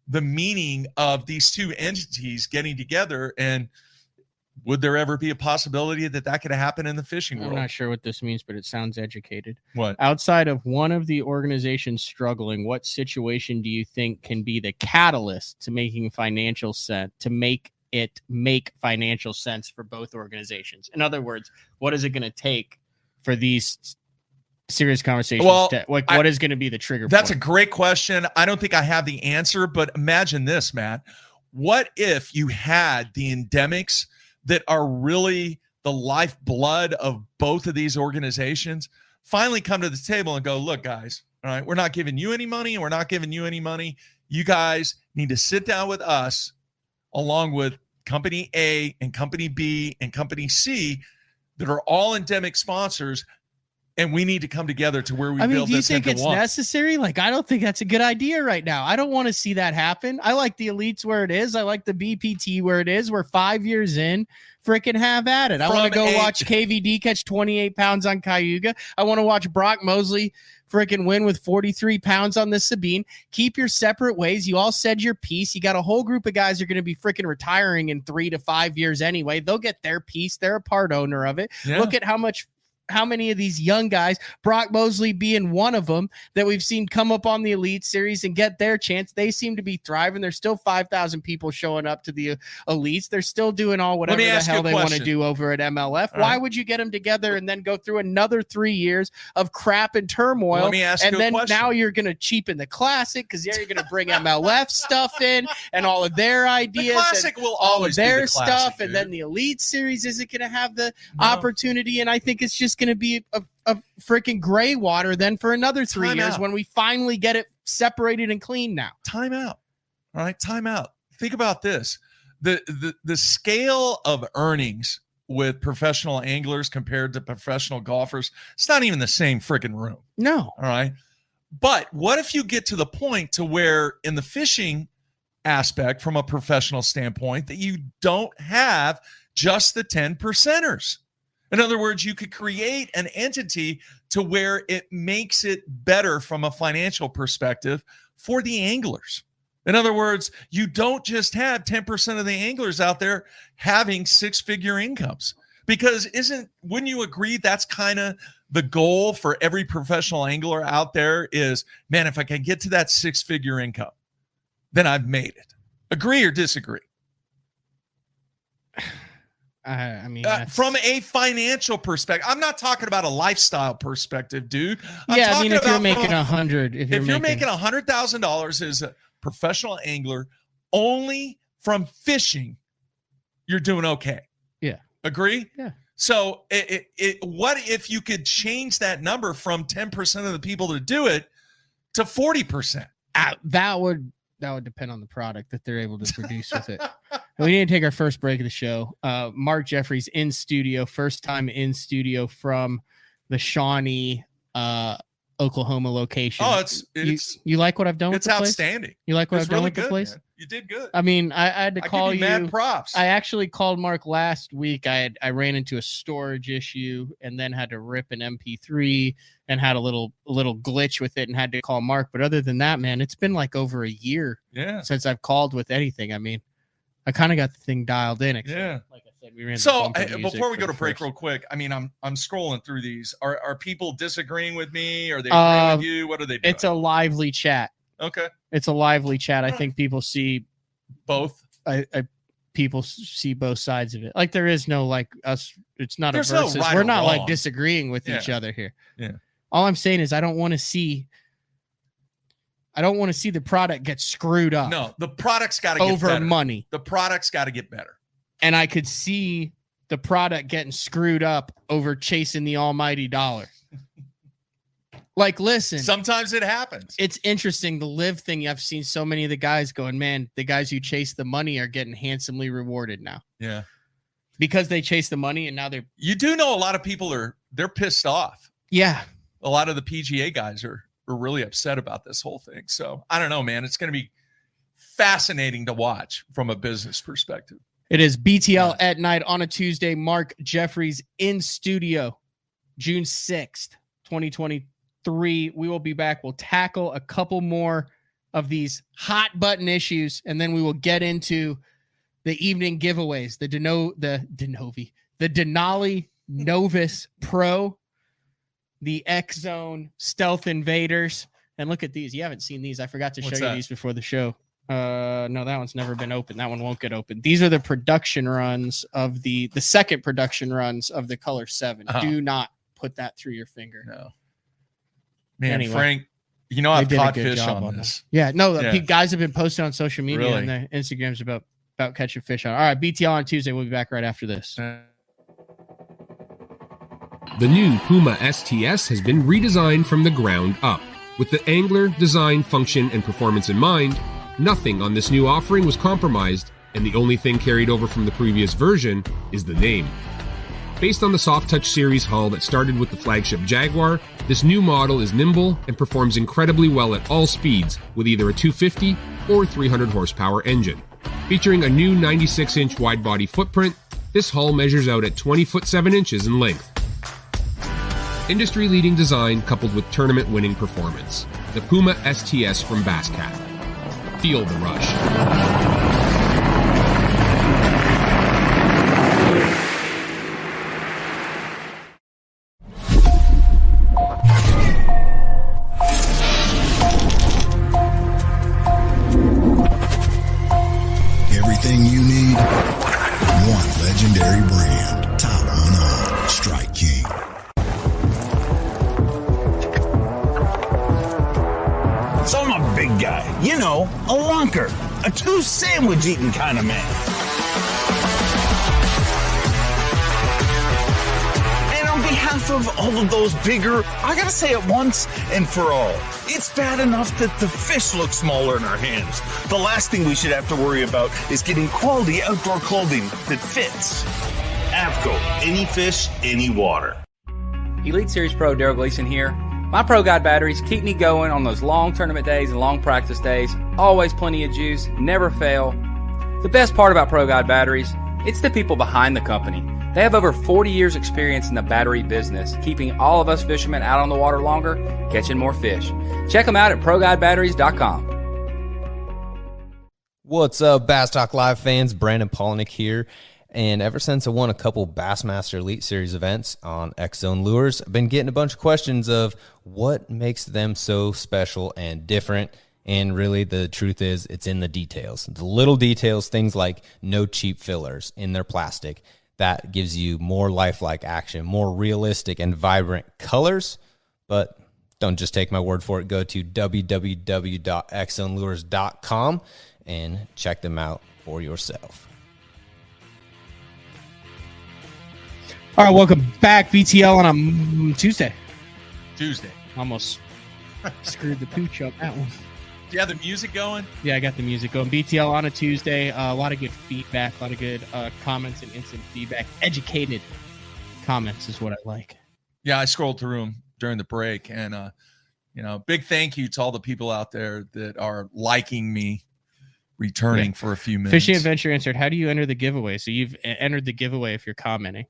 B: the meaning of these 2 entities getting together, and would there ever be a possibility that could happen in the fishing world?
A: I'm not sure what this means, but it sounds educated.
B: What?
A: Outside of one of the organizations struggling, what situation do you think can be the catalyst to making financial sense, to make financial sense for both organizations? In other words, what is it going to take for these serious conversations? What is going to be the trigger point?
B: That's a great question. I don't think I have the answer, but imagine this, Matt. What if you had the endemics that are really the lifeblood of both of these organizations finally come to the table and go, look, guys, all right, we're not giving you any money and we're not giving you any money. You guys need to sit down with us along with Company A and Company B and Company C that are all endemic sponsors, and we need to come together to where we build this.
A: Do you think it's necessary? Like, I don't think that's a good idea right now. I don't want to see that happen. I like the elites where it is. I like the BPT where it is. We're 5 years in. Freaking have at it. I want to go watch KVD catch 28 pounds on Cayuga. I want to watch Brock Mosley freaking win with 43 pounds on the Sabine. Keep your separate ways. You all said your piece. You got a whole group of guys who are going to be freaking retiring in 3 to 5 years anyway. They'll get their piece. They're a part owner of it. Yeah. Look at how many of these young guys, Brock Mosley being one of them, that we've seen come up on the Elite Series and get their chance. They seem to be thriving. There's still 5,000 people showing up to the Elites. They're still doing whatever the hell they want to do over at MLF. Why would you get them together and then go through another 3 years of crap and turmoil?
B: Let me ask you a question.
A: Now you're going to cheapen the Classic because you're going to bring MLF stuff in and all of their ideas.
B: The Classic will always
A: be their
B: the Classic,
A: stuff,
B: dude.
A: and then the Elite Series isn't going to have the opportunity. And I think it's just going to be a freaking gray water then for another 3 years when we finally get it separated and clean now.
B: Time out. All right, time out. Think about this. The scale of earnings with professional anglers compared to professional golfers, it's not even the same freaking room.
A: No.
B: All right. But what if you get to the point to where in the fishing aspect from a professional standpoint that you don't have just the 10%ers? In other words, you could create an entity to where it makes it better from a financial perspective for the anglers. In other words, you don't just have 10% of the anglers out there having six-figure incomes. Because wouldn't you agree that's kind of the goal for every professional angler out there is, man, if I can get to that six-figure income, then I've made it. Agree or disagree? From a financial perspective, I'm not talking about a lifestyle perspective, dude.
A: If you're making $100,000,
B: if you're making $100,000 as a professional angler only from fishing, you're doing okay.
A: Yeah.
B: Agree?
A: Yeah.
B: So what if you could change that number from 10% of the people that do it to 40%?
A: That would depend on the product that they're able to produce with it. We need to take our first break of the show. Mark Jeffries in studio, first time in studio from the Shawnee, Oklahoma location.
B: Oh,
A: you like what I've done with the place?
B: It's outstanding.
A: You like what I've done
B: really
A: with the place?
B: Man. You did good.
A: I mean, I had to call you.
B: Mad props.
A: I actually called Mark last week. I ran into a storage issue and then had to rip an MP3 and had a little glitch with it and had to call Mark. But other than that, man, it's been like over a year since I've called with anything. I mean, I kind of got the thing dialed in. Like I said, we ran.
B: So before we go to break real quick, I mean, I'm scrolling through these. Are people disagreeing with me? Are they agreeing with you? What are they doing?
A: It's a lively chat.
B: Okay.
A: It's a lively chat. I think people see
B: both.
A: People see both sides of it. Like there is no like us. It's not
B: There's
A: a versus.
B: No right
A: We're not
B: wrong.
A: like disagreeing with each other here.
B: Yeah.
A: All I'm saying is I don't want to see the product get screwed up.
B: No, the product's got to get
A: over
B: better.
A: Money.
B: The product's got to get better.
A: And I could see the product getting screwed up over chasing the almighty dollar. Like, listen.
B: Sometimes it happens.
A: It's interesting. The live thing, I've seen so many of the guys going, man, the guys who chase the money are getting handsomely rewarded now.
B: Yeah.
A: Because they chase the money and now they're.
B: You do know a lot of people they're pissed off.
A: Yeah.
B: A lot of the PGA guys are really upset about this whole thing. So I don't know, man. It's going to be fascinating to watch from a business perspective.
A: It is BTL at night on a Tuesday. Mark Jeffries in studio, June 6th, 2023. We will be back. We'll tackle a couple more of these hot button issues, and then we will get into the evening giveaways, the Denali Novus Pro, the X Zone Stealth Invaders. And look at these. You haven't seen these. I forgot to show you these before the show. No, that one's never been open. That one won't get open. These are the production runs of the second production runs of the Color 7. Do not put that through your finger.
B: No. Man, anyway, Frank, I've caught fish on this.
A: Yeah, no, guys have been posting on social media and the Instagrams about catching fish on. All right, BTL on Tuesday. We'll be back right after this.
C: The new Puma STS has been redesigned from the ground up. With the angler, design, function, and performance in mind, nothing on this new offering was compromised, and the only thing carried over from the previous version is the name. Based on the Soft Touch series hull that started with the flagship Jaguar, this new model is nimble and performs incredibly well at all speeds with either a 250 or 300 horsepower engine. Featuring a new 96-inch wide-body footprint, this hull measures out at 20 foot 7 inches in length. Industry-leading design coupled with tournament-winning performance. The Puma STS from Basscat. Feel the rush.
D: Everything you need, one legendary brand. Top on Strike King.
E: So I'm a big guy, a lunker, a 2 sandwich eating kind of man. And on behalf of all of those bigger, I gotta say it once and for all, it's bad enough that the fish look smaller in our hands. The last thing we should have to worry about is getting quality outdoor clothing that fits. AVCO, any fish, any water.
F: Elite Series Pro Daryl Gleason here. My Pro Guide batteries keep me going on those long tournament days and long practice days. Always plenty of juice, never fail. The best part about Pro Guide batteries, it's the people behind the company. They have over 40 years experience in the battery business, keeping all of us fishermen out on the water longer, catching more fish. Check them out at ProGuideBatteries.com.
G: What's up, Bass Talk Live fans? Brandon Polnick here. And ever since I won a couple Bassmaster Elite Series events on X-Zone Lures, I've been getting a bunch of questions of what makes them so special and different. And really, the truth is, it's in the details. The little details, things like no cheap fillers in their plastic. That gives you more lifelike action, more realistic and vibrant colors. But don't just take my word for it. Go to www.xzonelures.com and check them out for yourself.
A: All right, welcome back, BTL, on a Tuesday. Almost screwed the pooch up that one.
B: Do you have the music going?
A: Yeah, I got the music going. BTL on a Tuesday. A lot of good feedback, a lot of good comments and instant feedback. Educated comments is what I like.
B: Yeah, I scrolled through them during the break, and big thank you to all the people out there that are liking me returning for a few minutes.
A: Fishing Adventure answered, how do you enter the giveaway? So you've entered the giveaway if you're commenting.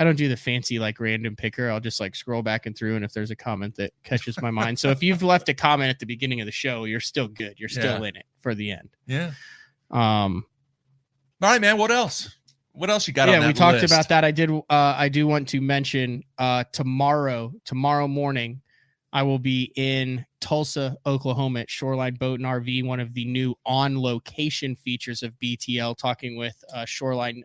A: I don't do the fancy random picker. I'll just scroll back and through, and if there's a comment that catches my mind. So if you've left a comment at the beginning of the show, you're still good. You're still in it for the end.
B: Yeah. All right, man. What else? What else you got on that
A: list? Yeah, we talked about that. I do want to mention tomorrow morning, I will be in Tulsa, Oklahoma at Shoreline Boat and RV, one of the new on-location features of BTL, talking with Shoreline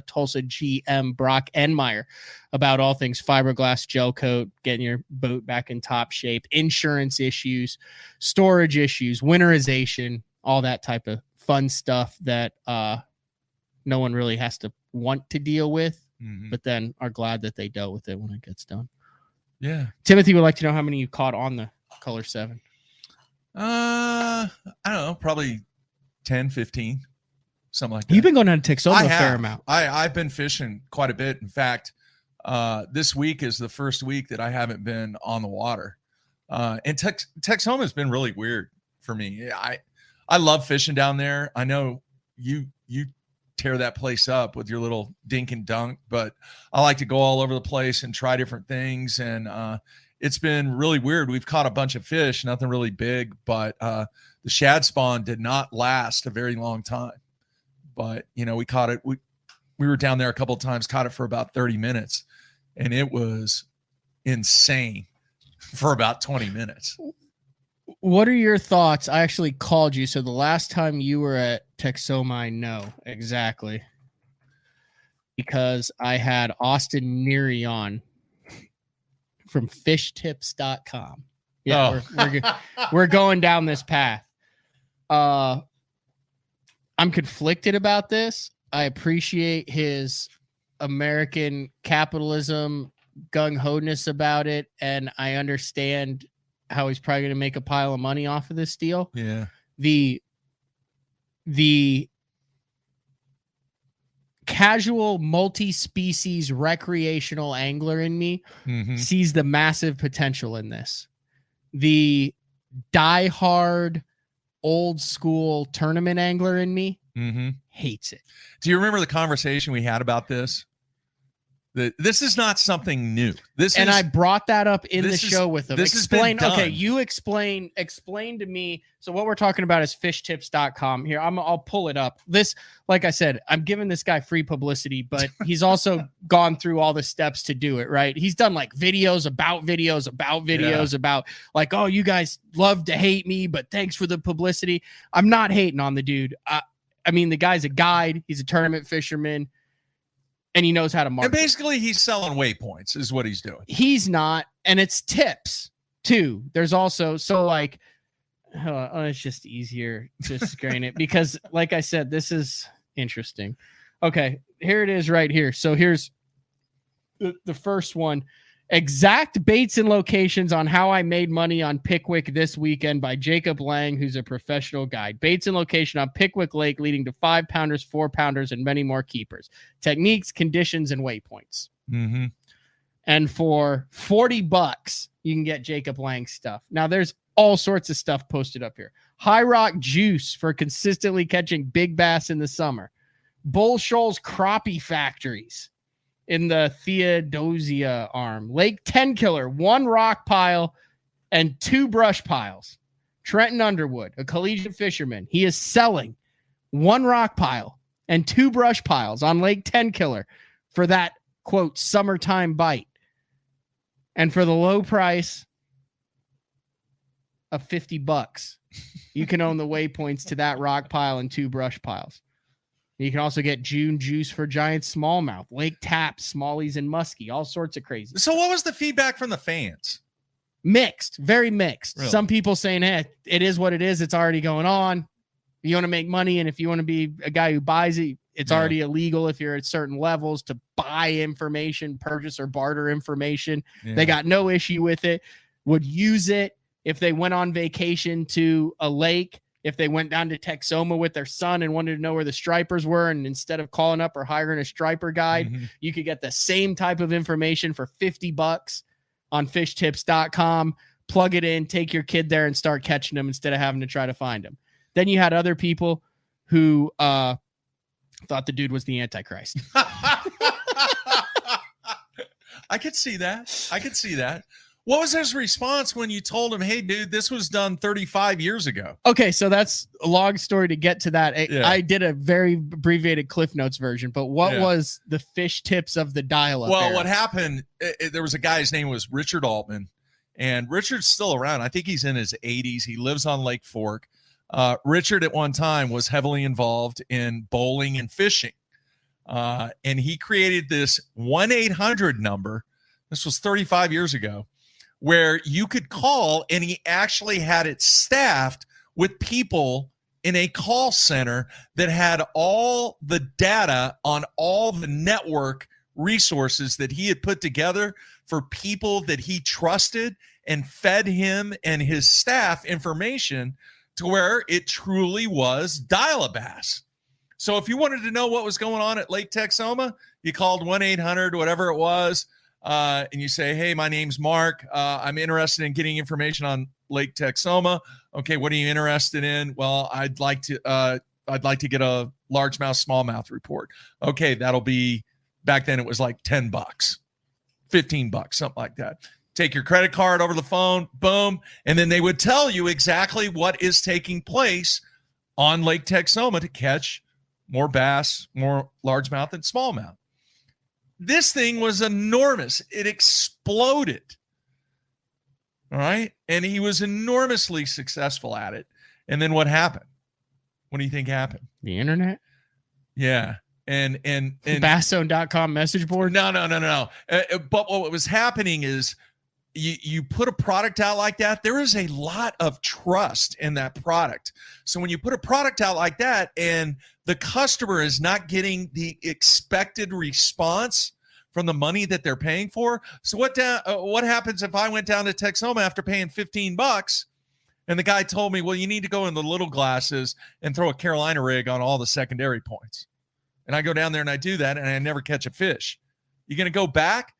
A: Tulsa GM Brock Enmeyer about all things fiberglass gel coat, getting your boat back in top shape, insurance issues, storage issues, winterization, all that type of fun stuff that no one really has to want to deal with, but then are glad that they dealt with it when it gets done.
B: Yeah.
A: Timothy would like to know how many you caught on the Color 7.
B: I don't know, probably 10, 15. Something like that.
A: You've been going down to Texoma a fair amount.
B: I've been fishing quite a bit. In fact, this week is the first week that I haven't been on the water. And Texoma has been really weird for me. I love fishing down there. I know you tear that place up with your little dink and dunk, but I like to go all over the place and try different things. And it's been really weird. We've caught a bunch of fish, nothing really big, but the shad spawn did not last a very long time. but we caught it. We were down there a couple of times, caught it for about 30 minutes, and it was insane for about 20 minutes.
A: What are your thoughts? I actually called you. So the last time you were at Texoma, I know exactly, because I had Austin Neary on from fishtips.com. Yeah, we're going down this path. I'm conflicted about this. I appreciate his American capitalism gung-ho-ness about it, and I understand how he's probably going to make a pile of money off of this deal.
B: Yeah.
A: The casual multi-species recreational angler in me sees the massive potential in this. The die-hard old school tournament angler in me hates it.
B: Do you remember the conversation we had about this? This is not something new.
A: I brought that up in the show with him.
B: This
A: Explain.
B: has been done.
A: Okay, you explain to me. So what we're talking about is fishtips.com. Here, I'll pull it up. This, like I said, I'm giving this guy free publicity, but he's also gone through all the steps to do it, right? He's done like videos about like, oh, you guys love to hate me, but thanks for the publicity. I'm not hating on the dude. I mean, the guy's a guide. He's a tournament fisherman. And he knows how to market.
B: And basically, he's selling waypoints is what he's doing.
A: He's not. And it's tips, too. There's also, so like, it's just easier to screen it. Because, like I said, this is interesting. Okay, here it is right here. So here's the first one. Exact baits and locations on how I made money on Pickwick this weekend by Jacob Lang, who's a professional guide. Baits and location on Pickwick Lake leading to 5-pounders, 4-pounders, and many more keepers. Techniques, conditions, and waypoints. And for $40, you can get Jacob Lang stuff. Now, there's all sorts of stuff posted up here. High Rock Juice for consistently catching big bass in the summer. Bull Shoals Crappie Factories in the Theodosia arm. Lake 10 Killer, 1 rock pile and 2 brush piles. Trenton Underwood, a collegiate fisherman. He is selling 1 rock pile and 2 brush piles on Lake 10 Killer for that, quote, summertime bite. And for the low price of $50, you can own the waypoints to that rock pile and 2 brush piles. You can also get June juice for giant smallmouth, lake taps, smallies, and muskie, all sorts of crazy.
B: So what was the feedback from the fans?
A: Mixed, very mixed.
B: Really?
A: Some people saying, hey, it is what it is. It's already going on. You want to make money, and if you want to be a guy who buys it, it's already illegal if you're at certain levels to buy information, purchase or barter information. Yeah. They got no issue with it. Would use it if they went on vacation to a lake. If they went down to Texoma with their son and wanted to know where the stripers were, and instead of calling up or hiring a striper guide, you could get the same type of information for $50 on fishtips.com, plug it in, take your kid there and start catching them instead of having to try to find them. Then you had other people who thought the dude was the Antichrist.
B: I could see that. What was his response when you told him, hey, dude, this was done 35 years ago?
A: Okay, so that's a long story to get to that. I did a very abbreviated Cliff Notes version, but what was the fish tips of the dial-up era?
B: What happened, there was a guy, his name was Richard Altman, and Richard's still around. I think he's in his 80s. He lives on Lake Fork. Richard at one time was heavily involved in bowling and fishing, and he created this 1-800 number. This was 35 years ago, where you could call, and he actually had it staffed with people in a call center that had all the data on all the network resources that he had put together for people that he trusted, and fed him and his staff information to where it truly was dial-a-bass. So if you wanted to know what was going on at Lake Texoma, you called 1-800, whatever it was, and you say, hey, my name's Mark. I'm interested in getting information on Lake Texoma. Okay, what are you interested in? Well, I'd like to get a largemouth, smallmouth report. Okay, that'll be, back then it was like $10, $15, something like that. Take your credit card over the phone, boom, and then they would tell you exactly what is taking place on Lake Texoma to catch more bass, more largemouth than smallmouth. This thing was enormous. It exploded. All right. And he was enormously successful at it. And then what happened? What do you think happened?
A: The internet?
B: Yeah. And
A: Basszone.com message board?
B: No. But what was happening is you put a product out like that, there is a lot of trust in that product. So when you put a product out like that and the customer is not getting the expected response from the money that they're paying for. So what happens if I went down to Texoma after paying $15 and the guy told me, well, you need to go in the little glasses and throw a Carolina rig on all the secondary points. And I go down there and I do that and I never catch a fish. You going to go back?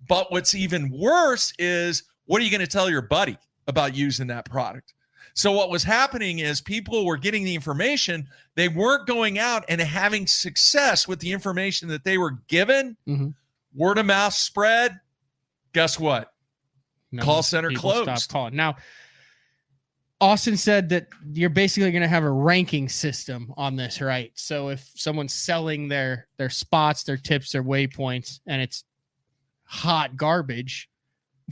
B: But what's even worse is, what are you going to tell your buddy about using that product? So what was happening is people were getting the information. They weren't going out and having success with the information that they were given.
A: Mm-hmm.
B: Word of mouth spread. Guess what?
A: No,
B: call center closed.
A: Stop calling. Now, Austin said that you're basically going to have a ranking system on this, right? So if someone's selling their spots, their tips, their waypoints, and it's hot garbage,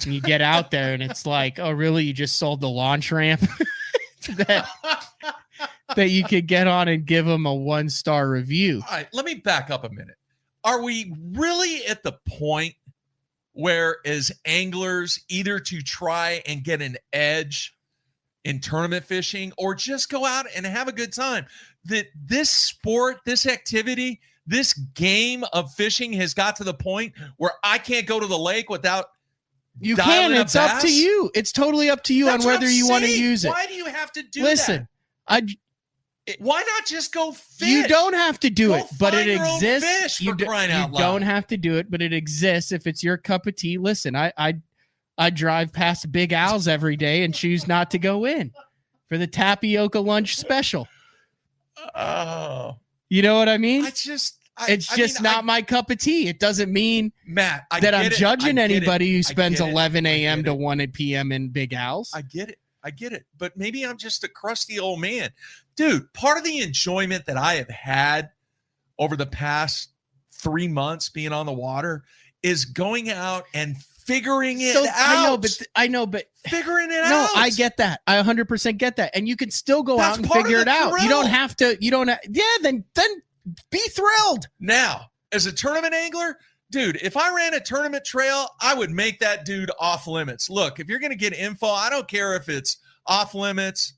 A: and you get out there and it's like, oh, really? You just sold the launch ramp that you could get on and give them a 1-star review.
B: All right, let me back up a minute. Are we really at the point where, as anglers, either to try and get an edge in tournament fishing or just go out and have a good time, that this sport, this activity, this game of fishing has got to the point where I can't go to the lake without
A: you can. It's up to you. It's totally up to you on whether you want to use it.
B: Why do you have to do
A: Listen,
B: that? Why not just go fish?
A: You don't have to do it, but it exists.
B: Fish, you
A: don't have to do it, but it exists if it's your cup of tea. Listen, I drive past Big Al's every day and choose not to go in for the tapioca lunch special.
B: Oh,
A: you know what I mean?
B: It's
A: just not my cup of tea. It doesn't mean,
B: Matt,
A: that I'm judging anybody who spends 11 a.m. to 1 p.m. in Big Al's.
B: I get it. But maybe I'm just a crusty old man. Dude, part of the enjoyment that I have had over the past 3 months being on the water is going out and figuring it out.
A: I know, but
B: figuring it out.
A: No, I get that. I 100% get that. And you can still go out and figure it out.
B: Thrill.
A: You don't have to, then be thrilled.
B: Now, as a tournament angler, dude, if I ran a tournament trail, I would make that dude off limits. Look, if you're going to get info, I don't care if it's off limits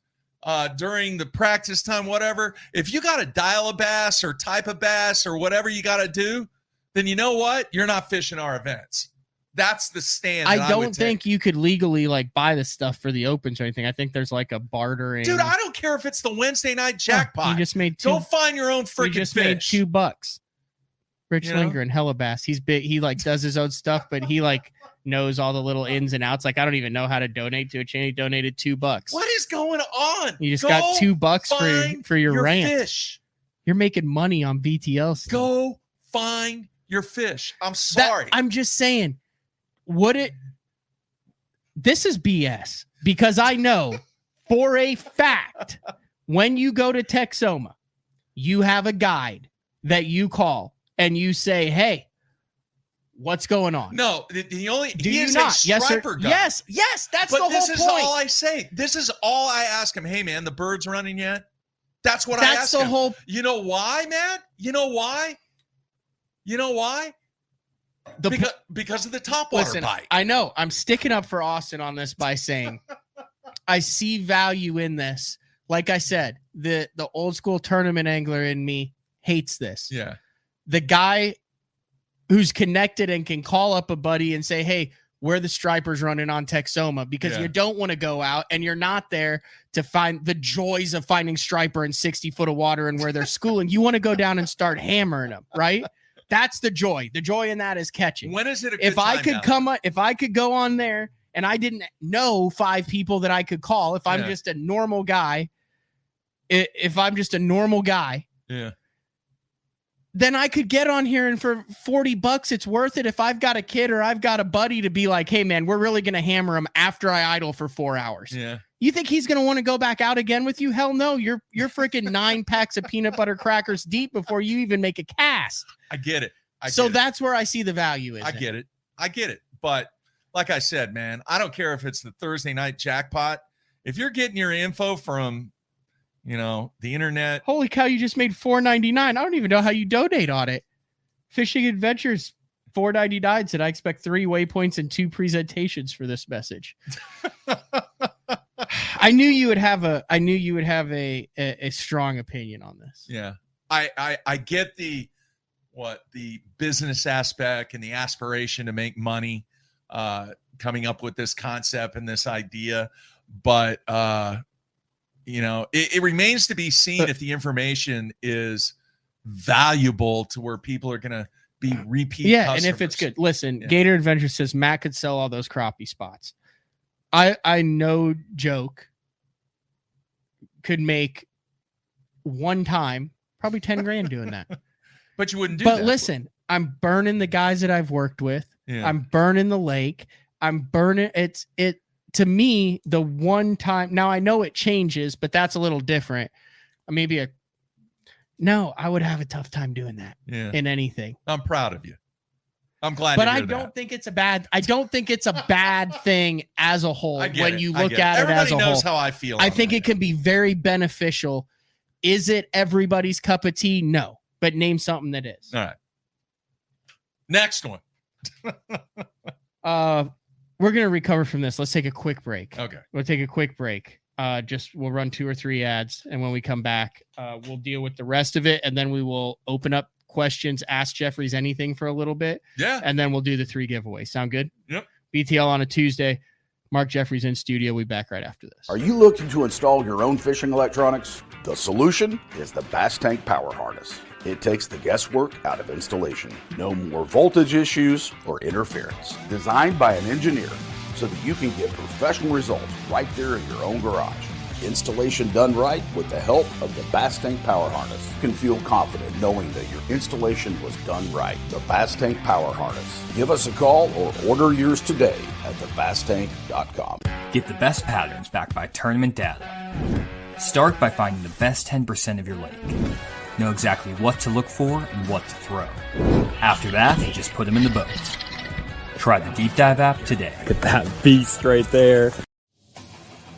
B: during the practice time, whatever. If you got to dial a bass or type a bass or whatever you got to do, then you know what? You're not fishing our events. That's the stand.
A: I don't think you could legally buy the stuff for the opens or anything. I think there's a bartering.
B: Dude, I don't care if it's the Wednesday night jackpot.
A: You just made
B: Go find your own freaking
A: fish.
B: Made
A: $2. Rich Lindgren, hella bass. He's big. He does his own stuff, but he knows all the little ins and outs. I don't even know how to donate to a chain. He donated $2.
B: What is going on?
A: You just got $2 for your rant.
B: Fish.
A: You're making money on BTL stuff.
B: Go find your fish. I'm sorry.
A: I'm just saying. This is BS, because I know for a fact when you go to Texoma, you have a guide that you call and you say, hey, what's going on?
B: No, he is
A: not?
B: A striper guy.
A: Yes, that's the whole point.
B: This is all I say. This is all I ask him. Hey, man, the bird's running yet? That's what I ask him. You know why, man? You know why? Because of the topwater bite.
A: I know. I'm sticking up for Austin on this by saying I see value in this. Like I said, the old school tournament angler in me hates this.
B: Yeah.
A: The guy who's connected and can call up a buddy and say, hey, where the stripers running on Texoma, because you don't want to go out and you're not there to find the joys of finding striper in 60 foot of water and where they're schooling. You want to go down and start hammering them, right? That's the joy. The joy in that is catching.
B: When is it a good
A: if I could
B: now?
A: if I could go on there and I didn't know 5 people that I could call, if I'm just a normal guy,
B: yeah,
A: then I could get on here and for $40, it's worth it if I've got a kid or I've got a buddy to be like, hey man, we're really going to hammer him after I idle for 4 hours.
B: Yeah.
A: You think he's going to want to go back out again with you? Hell no. You're freaking 9 packs of peanut butter crackers deep before you even make a cast.
B: I get it.
A: That's where I see the value is.
B: I get it. But like I said, man, I don't care if it's the Thursday night jackpot. If you're getting your info from, the internet.
A: Holy cow, you just made $4.99. I don't even know how you donate on it. Fishing Adventures $4.99 said I expect 3 waypoints and 2 presentations for this message. I knew you would have a strong opinion on this.
B: Yeah. I get the business aspect and the aspiration to make money, coming up with this concept and this idea, but it remains to be seen if the information is valuable to where people are going to be repeat customers.
A: And if it's good. Listen, Gator Adventure says Matt could sell all those crappie spots. I no joke could make one time probably 10 grand doing that.
B: But you wouldn't do that.
A: But listen, I'm burning the guys that I've worked with.
B: Yeah.
A: I'm burning the lake. I'm burning it. To me, the one time, now I know it changes, but that's a little different. I would have a tough time doing that in anything.
B: I'm proud of you. I'm glad.
A: But I don't think it's a bad thing as a whole when you look at it as a whole.
B: Everybody knows how I feel.
A: I think it can be very beneficial. Is it everybody's cup of tea? No, but name something that is.
B: All right. Next one.
A: We're going to recover from this. Let's take a quick break.
B: Okay.
A: We'll take a quick break. We'll run 2 or 3 ads. And when we come back, we'll deal with the rest of it. And then we will open up questions, ask Jeffries anything for a little bit.
B: Yeah.
A: And then we'll do the 3 giveaways. Sound good?
B: Yep.
A: BTL on a Tuesday. Mark Jeffries in studio. We'll be back right after this.
H: Are you looking to install your own fishing electronics? The solution is the Bass Tank Power Harness. It takes the guesswork out of installation. No more voltage issues or interference. Designed by an engineer so that you can get professional results right there in your own garage. Installation done right with the help of the Bass Tank Power Harness. You can feel confident knowing that your installation was done right. The Bass Tank Power Harness. Give us a call or order yours today at thebasstank.com.
I: Get the best patterns backed by tournament data. Start by finding the best 10% of your lake. Know exactly what to look for and what to throw. After that, just put them in the boat. Try the Deep Dive app today.
J: Look at that beast right there.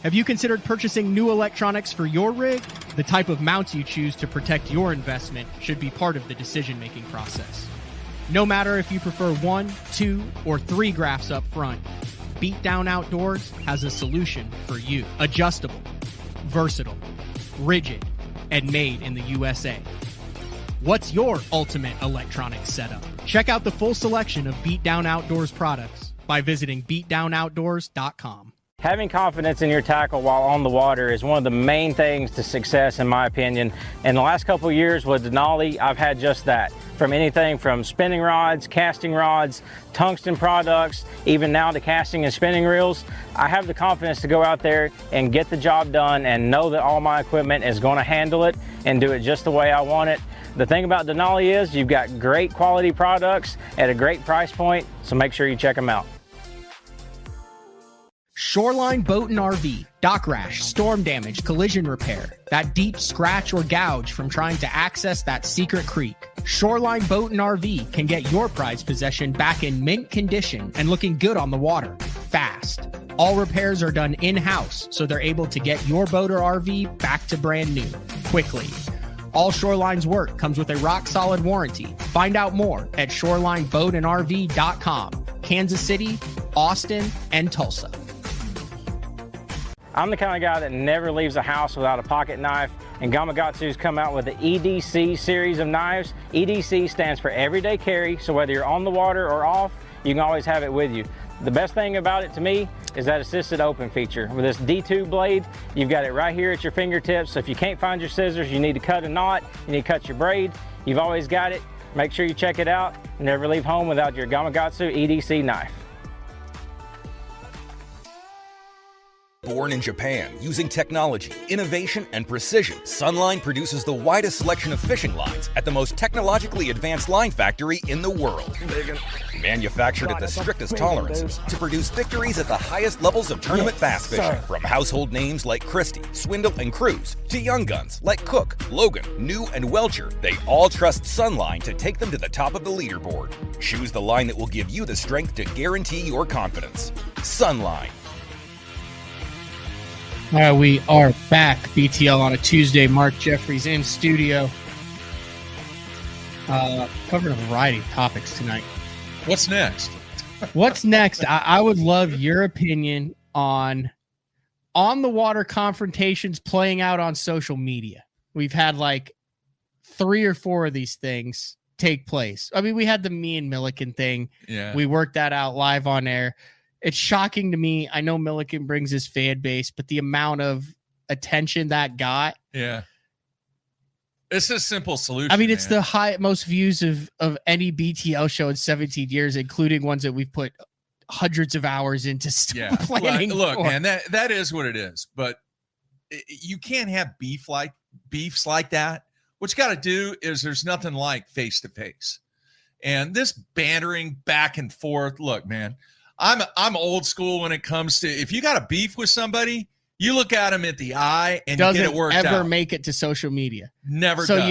A: Have you considered purchasing new electronics for your rig? The type of mounts you choose to protect your investment should be part of the decision-making process. No matter if you prefer 1, 2, or 3 graphs up front, Beatdown Outdoors has a solution for you. Adjustable, versatile, rigid, and made in the USA. What's your ultimate electronics setup? Check out the full selection of Beatdown Outdoors products by visiting beatdownoutdoors.com.
J: Having confidence in your tackle while on the water is one of the main things to success, in my opinion. In the last couple of years with Denali, I've had just that. From anything from spinning rods, casting rods, tungsten products, even now to casting and spinning reels, I have the confidence to go out there and get the job done and know that all my equipment is going to handle it and do it just the way I want it. The thing about Denali is you've got great quality products at a great price point, so make sure you check them out.
A: Shoreline Boat and RV, dock rash, storm damage, collision repair, that deep scratch or gouge from trying to access that secret creek. Shoreline Boat and RV can get your prized possession back in mint condition and looking good on the water, fast. All repairs are done in-house, so they're able to get your boat or RV back to brand new, quickly. All Shoreline's work comes with a rock-solid warranty. Find out more at ShorelineBoatandRV.com, Kansas City, Austin, and Tulsa.
J: I'm the kind of guy that never leaves a house without a pocket knife, and Gamakatsu's come out with the EDC series of knives. EDC stands for Everyday Carry, so whether you're on the water or off, you can always have it with you. The best thing about it to me is that assisted open feature. With this D2 blade, you've got it right here at your fingertips, so if you can't find your scissors, you need to cut a knot, you need to cut your braid, you've always got it. Make sure you check it out. Never leave home without your Gamakatsu EDC knife.
K: Born in Japan, using technology, innovation, and precision, Sunline produces the widest selection of fishing lines at the most technologically advanced line factory in the world. Manufactured at the strictest tolerances to produce victories at the highest levels of tournament bass fishing. From household names like Christie, Swindle, and Cruz to young guns like Cook, Logan, New, and Welcher, they all trust Sunline to take them to the top of the leaderboard. Choose the line that will give you the strength to guarantee your confidence. Sunline.
A: All right, we are back. BTL on a Tuesday. Mark Jeffries in studio. Covering a variety of topics tonight.
B: What's next?
A: What's next? I would love your opinion on the water confrontations playing out on social media. We've had like 3 or 4 of these things take place. I mean, we had the me and Milliken thing.
B: Yeah.
A: We worked that out live on air. It's shocking to me. I know Milliken brings his fan base, but the amount of attention that got.
B: Yeah. It's a simple solution.
A: I mean, it's the most views of any BTL show in 17 years, including ones that we've put hundreds of hours into planning.
B: Look, man, that is what it is. But you can't have beefs like that. What you got to do is there's nothing like face to face, and this bantering back and forth. Look, man, I'm old school when it comes to if you got a beef with somebody, you look at them at the eye and you get it worked out.
A: Doesn't ever make it to social media.
B: Never.
A: So
B: does.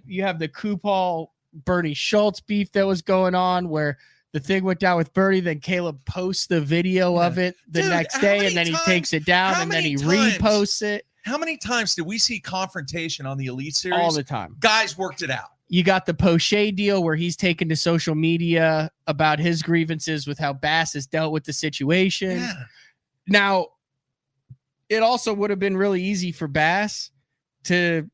A: you have the Kupal Bernie Schultz beef that was going on where the thing went down with Bernie, then Caleb posts the video of it the next day, and then he takes it down, and then he reposts it.
B: How many times did we see confrontation on the Elite Series?
A: All the time.
B: Guys worked it out.
A: You got the Poche deal where he's taken to social media about his grievances with how Bass has dealt with the situation.
B: Yeah.
A: Now, it also would have been really easy for Bass to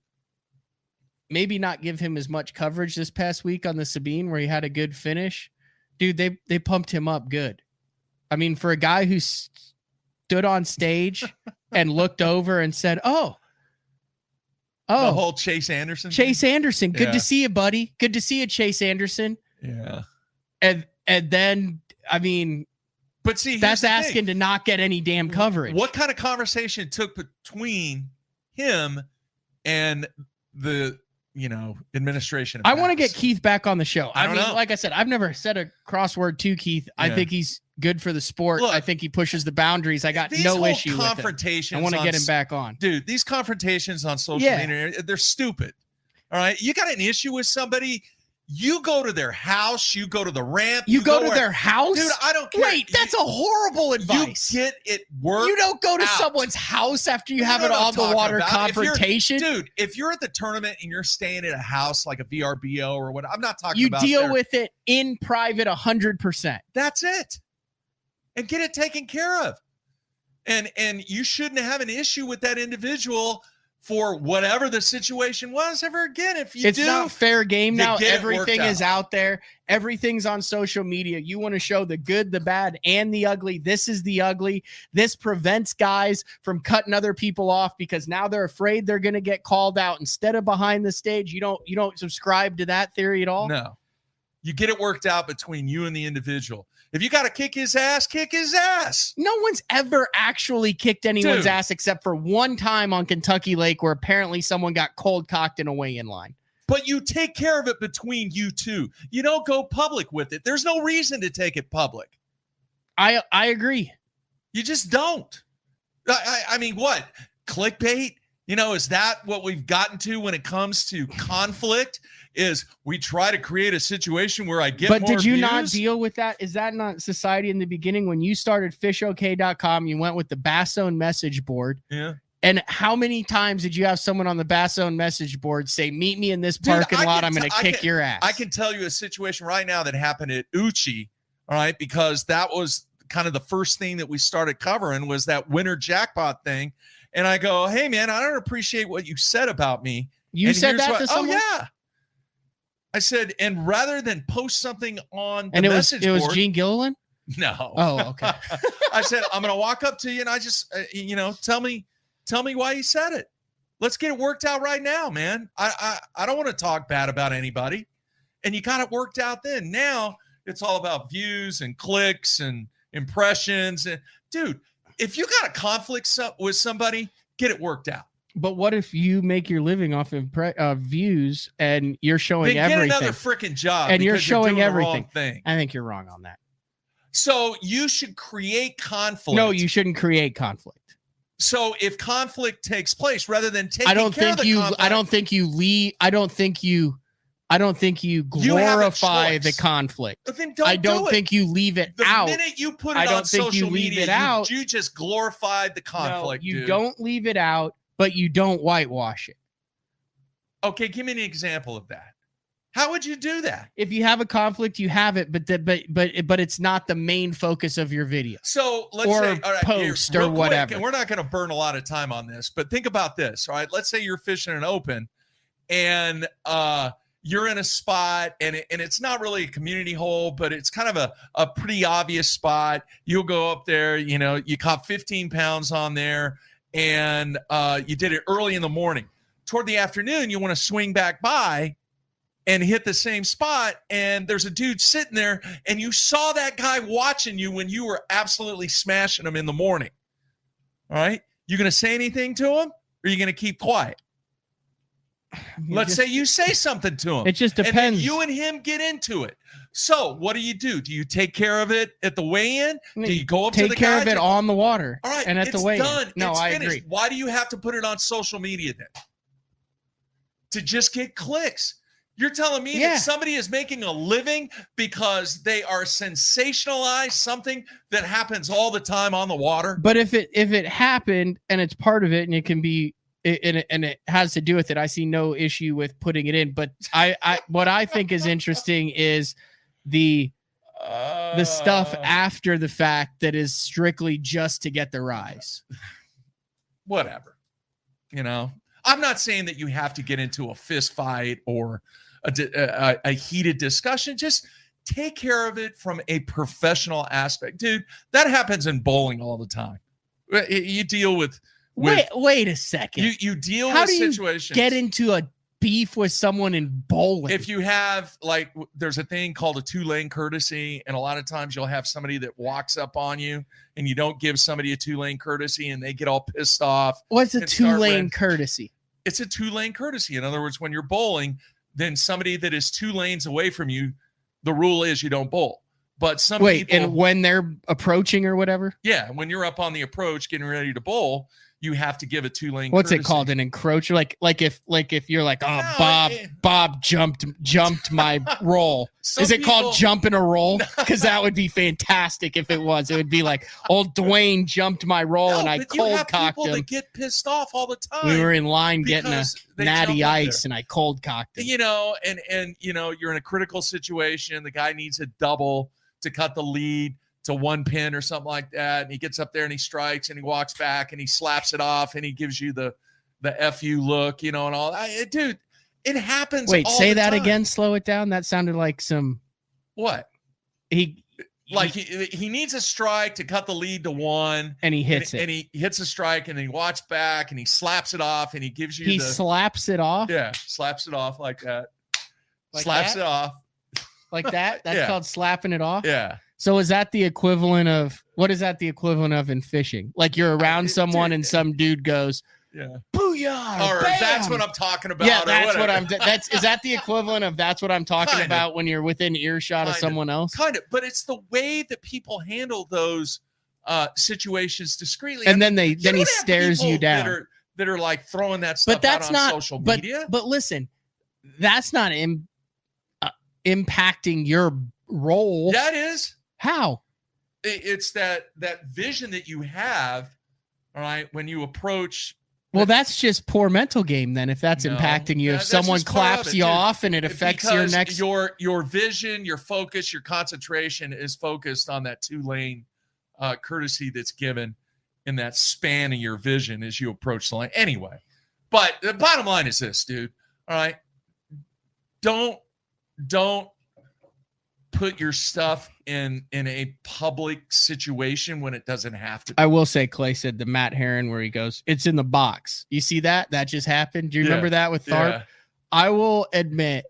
A: maybe not give him as much coverage this past week on the Sabine where he had a good finish. Dude, they pumped him up good. I mean, for a guy who stood on stage and looked over and said, oh,
B: the whole Chase Anderson
A: thing. Good to see you, buddy. Good to see you, Chase Anderson.
B: Yeah.
A: And then, I mean,
B: but see,
A: that's asking to not get any damn coverage.
B: What kind of conversation took between him and the administration?
A: I want to get Keith back on the show.
B: I mean,
A: like I said, I've never said a crossword to Keith. Yeah. I think he's good for the sport. Look, I think he pushes the boundaries. I got no issue with it. I want to get him back on.
B: Dude, these confrontations on social media, they're stupid. All right. You got an issue with somebody, you go to their house, you go to the ramp.
A: You go to their house?
B: Dude, I don't care.
A: Wait, that's a horrible advice.
B: You get it worked.
A: You don't go to someone's house after you have an on-the-water confrontation.
B: If you're at the tournament and you're staying at a house like a VRBO or what, I'm not talking about.
A: You deal with it in private 100%.
B: That's it. And get it taken care of. And you shouldn't have an issue with that individual for whatever the situation was ever again. It's
A: not fair game now. Everything is out there. Everything's on social media. You want to show the good, the bad, and the ugly. This is the ugly. This prevents guys from cutting other people off because now they're afraid they're going to get called out instead of behind the stage. You don't subscribe to that theory at all?
B: No. You get it worked out between you and the individual. If you got to kick his ass, kick his ass.
A: No one's ever actually kicked anyone's ass except for one time on Kentucky Lake where apparently someone got cold cocked in a weigh-in line.
B: But you take care of it between you two. You don't go public with it. There's no reason to take it public.
A: I agree.
B: You just don't. I mean, what? Clickbait? Is that what we've gotten to when it comes to conflict? Is we try to create a situation where I get more
A: But did you
B: views?
A: not deal with that? Is that not society in the beginning? When you started fishok.com, you went with the Bassone message board.
B: Yeah.
A: And how many times did you have someone on the Bassone message board say, meet me in this parking lot, I'm going to kick your ass?
B: I can tell you a situation right now that happened at Uchi, all right, because that was kind of the first thing that we started covering was that winter jackpot thing. And I go, hey, man, I don't appreciate what you said about me.
A: You said that to someone?
B: Oh, yeah. I said, and rather than post something on the
A: and
B: message board.
A: It was Gene Gilliland?
B: No.
A: Oh, okay.
B: I said, I'm going to walk up to you and I just, tell me why you said it. Let's get it worked out right now, man. I don't want to talk bad about anybody. And you got it worked out then. Now it's all about views and clicks and impressions. And dude, if you got a conflict with somebody, get it worked out.
A: But what if you make your living off of views and you're showing
B: then
A: everything?
B: Get another freaking job,
A: and you're showing
B: doing
A: everything.
B: The wrong thing.
A: I think you're wrong on that.
B: So you should create conflict.
A: No, you shouldn't create conflict.
B: So if conflict takes place, rather than taking
A: I don't
B: care
A: think
B: of the
A: you.
B: conflict,
A: I don't think you leave. I don't think you glorify the conflict.
B: But then
A: I don't think you leave it out.
B: The minute you put it
A: I don't
B: on
A: think
B: social
A: you leave
B: media,
A: it out.
B: you just glorified the conflict.
A: No, you
B: dude.
A: don't leave it out, but you don't whitewash it.
B: Okay, give me an example of that. How would you do that?
A: If you have a conflict, you have it, but it's not the main focus of your video.
B: So let's
A: or
B: say, all right,
A: post
B: here,
A: or
B: real
A: whatever.
B: Quick, and we're not going to burn a lot of time on this, but think about this. All right, let's say you're fishing an open, and you're in a spot, and it's not really a community hole, but it's kind of a pretty obvious spot. You'll go up there, you caught 15 pounds on there, and you did it early in the morning. Toward the afternoon, you want to swing back by and hit the same spot, and there's a dude sitting there, and you saw that guy watching you when you were absolutely smashing him in the morning. All right? You going to say anything to him, or are you going to keep quiet? Let's say you say something to him.
A: It just depends.
B: And then you and him get into it. So what do? Do you take care of it at the weigh-in? Do you go up to the guy?
A: Take care of it on the water.
B: All right,
A: and at the weigh-in.
B: Done.
A: No,
B: it's
A: I
B: finished.
A: agree.
B: Why do you have to put it on social media then? To just get clicks. You're telling me that somebody is making a living because they are sensationalized something that happens all the time on the water?
A: But if it happened and it's part of it and it can be and it has to do with it, I see no issue with putting it in. But I what I think is interesting is the stuff after the fact that is strictly just to get the rise.
B: Whatever. I'm not saying that you have to get into a fist fight or a heated discussion. Just take care of it from a professional aspect. Dude, that happens in bowling all the time. You deal with
A: wait a second.
B: You deal
A: How
B: with
A: do you
B: situations.
A: get into a beef with someone in bowling?
B: If you have, there's a thing called a 2-lane courtesy, and a lot of times you'll have somebody that walks up on you and you don't give somebody a 2-lane courtesy and they get all pissed off.
A: What's a 2-lane courtesy?
B: It's a 2-lane courtesy. In other words, when you're bowling, then somebody that is 2 lanes away from you, the rule is you don't bowl. But some people,
A: and when they're approaching or whatever?
B: Yeah, when you're up on the approach getting ready to bowl, you have to give a 2-lane
A: What's
B: courtesy.
A: it called? An encroacher? Like if you're like, Bob jumped my roll. Is it called jumping a roll? Because that would be fantastic if it was. It would be like old Dwayne jumped my roll and I cold cocked him.
B: That get pissed off all the time.
A: We were in line getting a natty ice and I cold cocked him.
B: And you're in a critical situation. The guy needs a double to cut the lead to 1 pin or something like that, and he gets up there and he strikes and he walks back and he slaps it off and he gives you the FU look, and all that. Dude, it happens.
A: Wait, say that
B: time.
A: again. Slow it down. That sounded like some.
B: What?
A: He
B: needs a strike to cut the lead to 1,
A: and he hits it.
B: And he hits a strike and he walks back and he slaps it off and he gives you.
A: He slaps it off.
B: Yeah, slaps it off like that.
A: Like
B: slaps
A: that?
B: It off.
A: Like that. That's called slapping it off.
B: Yeah.
A: So is that the equivalent of what is that the equivalent of in fishing? Like you're around someone and some dude goes,
B: yeah,
A: booyah,
B: or
A: bam!
B: That's what I'm talking about.
A: Yeah, that's what I'm. Is that the equivalent of that's what I'm talking about when you're within earshot of someone else?
B: Kind of, but it's the way that people handle those situations discreetly.
A: And then he stares you down.
B: That are like throwing that stuff out on social media.
A: But listen, that's not impacting your role.
B: Yeah, it is.
A: How?
B: It's that vision that you have, all right, when you approach.
A: Well, that's just poor mental game then. If that's impacting you, if someone claps you off and it affects your next.
B: Your vision, your focus, your concentration is focused on that 2-lane courtesy that's given in that span of your vision as you approach the line. Anyway, but the bottom line is this, dude. All right, don't put your stuff in a public situation when it doesn't have to be.
A: I will say Clay said the Matt Herron where he goes, it's in the box. You see that? That just happened. Do you remember that with Tharp?
B: Yeah.
A: I will admit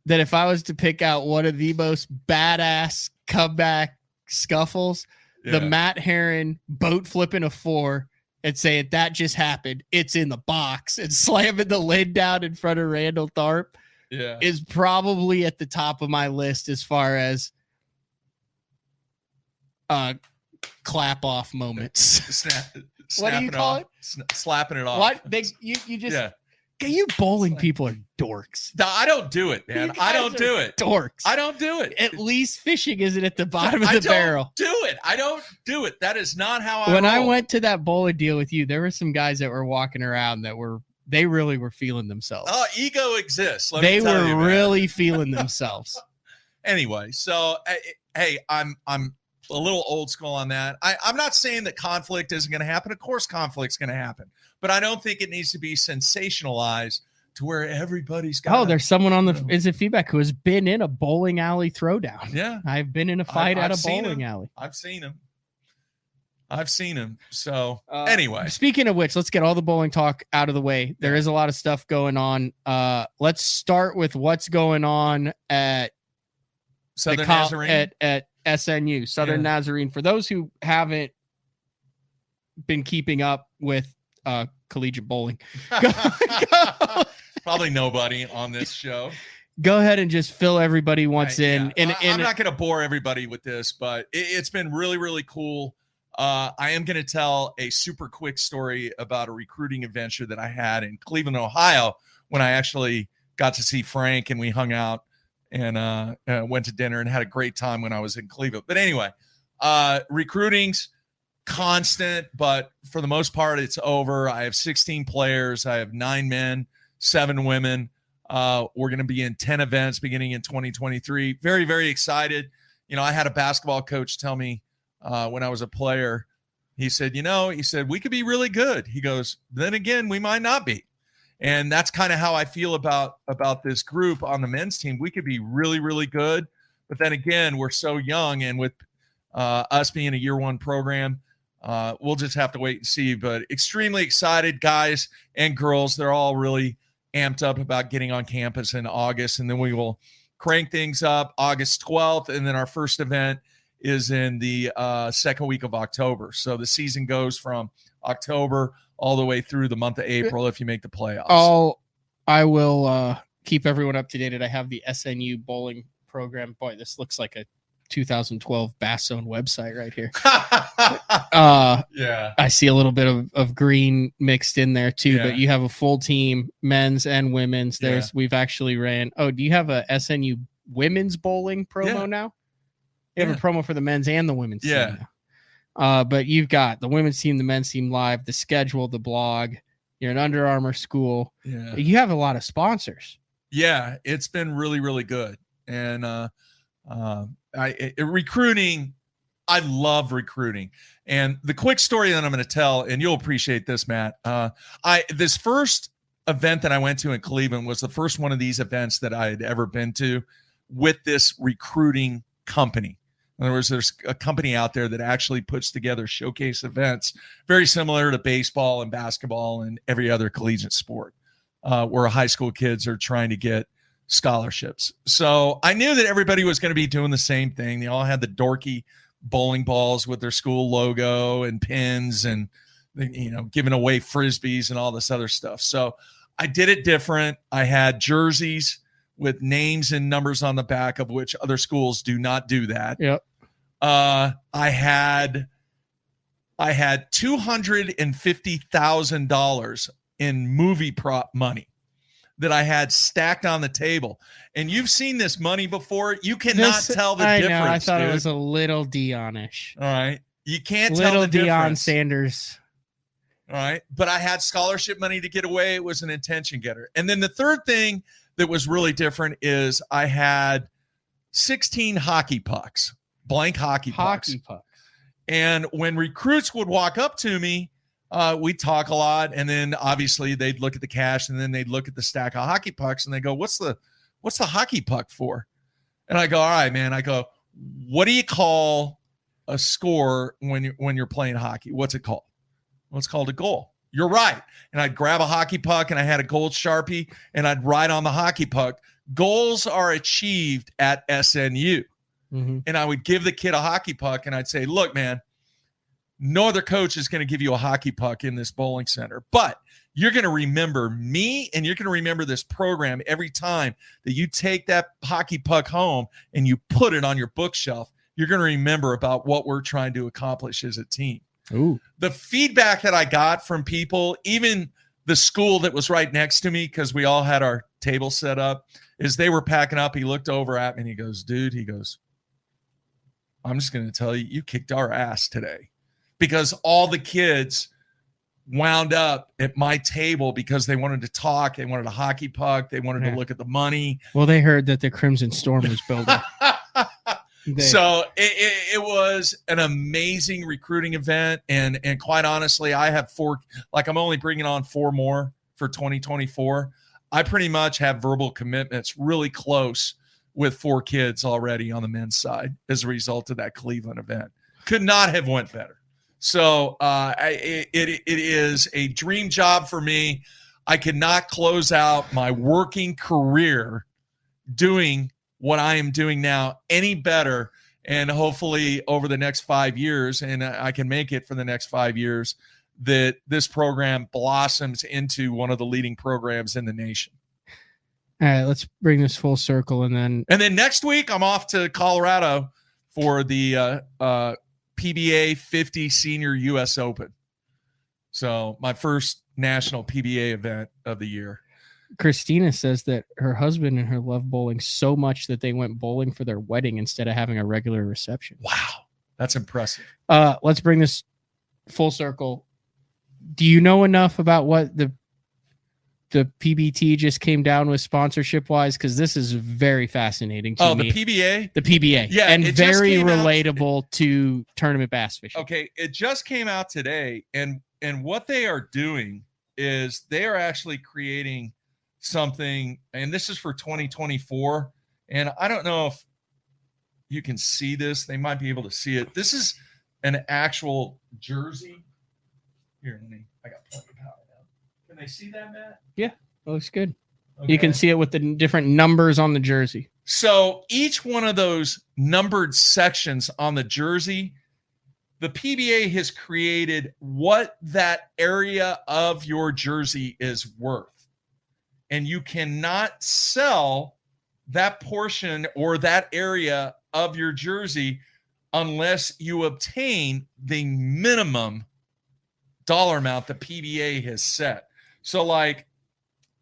A: that if I was to pick out one of the most badass comeback scuffles, the Matt Herron boat flipping a 4 and saying that just happened. It's in the box, and slamming the lid down in front of Randall Tharp is probably at the top of my list as far as clap off moments. What do you call it?
B: Slapping it off.
A: What? You just you bowling people are dorks.
B: No, I don't do it, man. I don't do it.
A: Dorks.
B: I don't do it.
A: At least fishing isn't at the bottom of the barrel.
B: Do it. I don't do it. That is not how
A: When
B: roll.
A: I went to that bowling deal with you, there were some guys that were walking around that they really were feeling themselves.
B: Oh, ego exists.
A: They were really feeling themselves.
B: Anyway, so hey, I'm a little old school on that. I'm not saying that conflict isn't going to happen. Of course, conflict's going to happen, but I don't think it needs to be sensationalized to where everybody's got.
A: Oh, there's someone on the instant feedback who has been in a bowling alley throwdown.
B: Yeah,
A: I've been in a fight at a bowling alley.
B: I've seen him. So anyway,
A: speaking of which, let's get all the bowling talk out of the way. There is a lot of stuff going on. Let's start with what's going on at
B: Southern Nazarene
A: at SNU, Southern Nazarene. For those who haven't been keeping up with collegiate bowling,
B: probably nobody on this show.
A: Go ahead and just fill everybody once in.
B: Yeah. I'm not going to bore everybody with this, but it's been really, really cool. I am going to tell a super quick story about a recruiting adventure that I had in Cleveland, Ohio, when I actually got to see Frank and we hung out and went to dinner and had a great time when I was in Cleveland. But anyway, recruiting's constant, but for the most part, it's over. I have 16 players. I have 9 men, 7 women. We're going to be in 10 events beginning in 2023. Very, very excited. You know, I had a basketball coach tell me when I was a player, he said, we could be really good. He goes, then again, we might not be. And that's kind of how I feel about this group on the men's team. We could be really, really good. But then again, we're so young. And with us being a year 1 program, we'll just have to wait and see. But extremely excited, guys and girls. They're all really amped up about getting on campus in August. And then we will crank things up August 12th. And then our first event is in the second week of October. So the season goes from October all the way through the month of April if you make the playoffs.
A: I will keep everyone up to date. I have the SNU bowling program. Boy, this looks like a 2012 Bass Zone website right here.
B: Yeah.
A: I see a little bit of green mixed in there too, but you have a full team, men's and women's. We've actually ran. Oh, do you have a SNU women's bowling promo now? You have a promo for the men's and the women's team now. But you've got the women's team, the men's team live, the schedule, the blog. You're an Under Armour school.
B: Yeah.
A: You have a lot of sponsors.
B: Yeah, it's been really, really good. And recruiting, I love recruiting. And the quick story that I'm going to tell, and you'll appreciate this, Matt. This first event that I went to in Cleveland was the first one of these events that I had ever been to with this recruiting company. In other words, there's a company out there that actually puts together showcase events, very similar to baseball and basketball and every other collegiate sport, where high school kids are trying to get scholarships. So I knew that everybody was going to be doing the same thing. They all had the dorky bowling balls with their school logo and pins and, giving away Frisbees and all this other stuff. So I did it different. I had jerseys with names and numbers on the back, of which other schools do not do that.
A: Yep.
B: I had $250,000 in movie prop money that I had stacked on the table. And you've seen this money before. You cannot tell the difference.
A: Know, I thought
B: dude.
A: It was a little Dion-ish.
B: All right. You can't
A: little
B: tell the
A: Deion
B: difference.
A: Sanders.
B: All right. But I had scholarship money to get away. It was an intention getter. And then the third thing that was really different is I had 16 hockey pucks, blank hockey pucks. And when recruits would walk up to me, we'd talk a lot. And then obviously they'd look at the cash and then they'd look at the stack of hockey pucks and they go, what's the hockey puck for? And I go, all right, man. I go, what do you call a score when you're playing hockey? What's it called? Well, it's called a goal. You're right. And I'd grab a hockey puck and I had a gold Sharpie and I'd write on the hockey puck, goals are achieved at SNU.
A: Mm-hmm.
B: And I would give the kid a hockey puck and I'd say, look, man, No other coach is going to give you a hockey puck in this bowling center, but you're going to remember me and you're going to remember this program every time that you take that hockey puck home and you put it on your bookshelf. You're going to remember about what we're trying to accomplish as a team.
A: Ooh.
B: The feedback that I got from people, even the school that was right next to me, because we all had our table set up, is they were packing up. He looked over at me and he goes, dude, I'm just going to tell you, you kicked our ass today. Because all the kids wound up at my table because they wanted to talk. They wanted a hockey puck. They wanted to look at the money.
A: Well, they heard that the Crimson Storm was building.
B: So it was an amazing recruiting event. And quite honestly, I have I'm only bringing on 4 more for 2024. I pretty much have verbal commitments really close with 4 kids already on the men's side as a result of that Cleveland event. Could not have went better. So it is a dream job for me. I could not close out my working career doing what I am doing now any better. And hopefully over the next 5 years, and I can make it for the next 5 years, that this program blossoms into one of the leading programs in the nation.
A: All right, let's bring this full circle. And then
B: next week, I'm off to Colorado for the PBA 50 Senior U.S. Open. So my first national PBA event of the year.
A: Christina says that her husband and her love bowling so much that they went bowling for their wedding instead of having a regular reception.
B: Wow, that's impressive.
A: Let's bring this full circle. Do you know enough about what the PBT just came down with sponsorship wise? Because this is very fascinating to me.
B: The PBA?
A: The PBA.
B: Yeah.
A: And very relatable to tournament bass fishing.
B: Okay. It just came out today. And what they are doing is they are actually creating something, and this is for 2024. And I don't know if you can see this. They might be able to see it. This is an actual jersey. Here, I got plenty of power now. Can they see that, Matt?
A: Yeah, it looks good.
B: Okay.
A: You can see it with the different numbers on the jersey.
B: So each one of those numbered sections on the jersey, the PBA has created what that area of your jersey is worth. And you cannot sell that portion or that area of your jersey unless you obtain the minimum dollar amount the PBA has set. So like,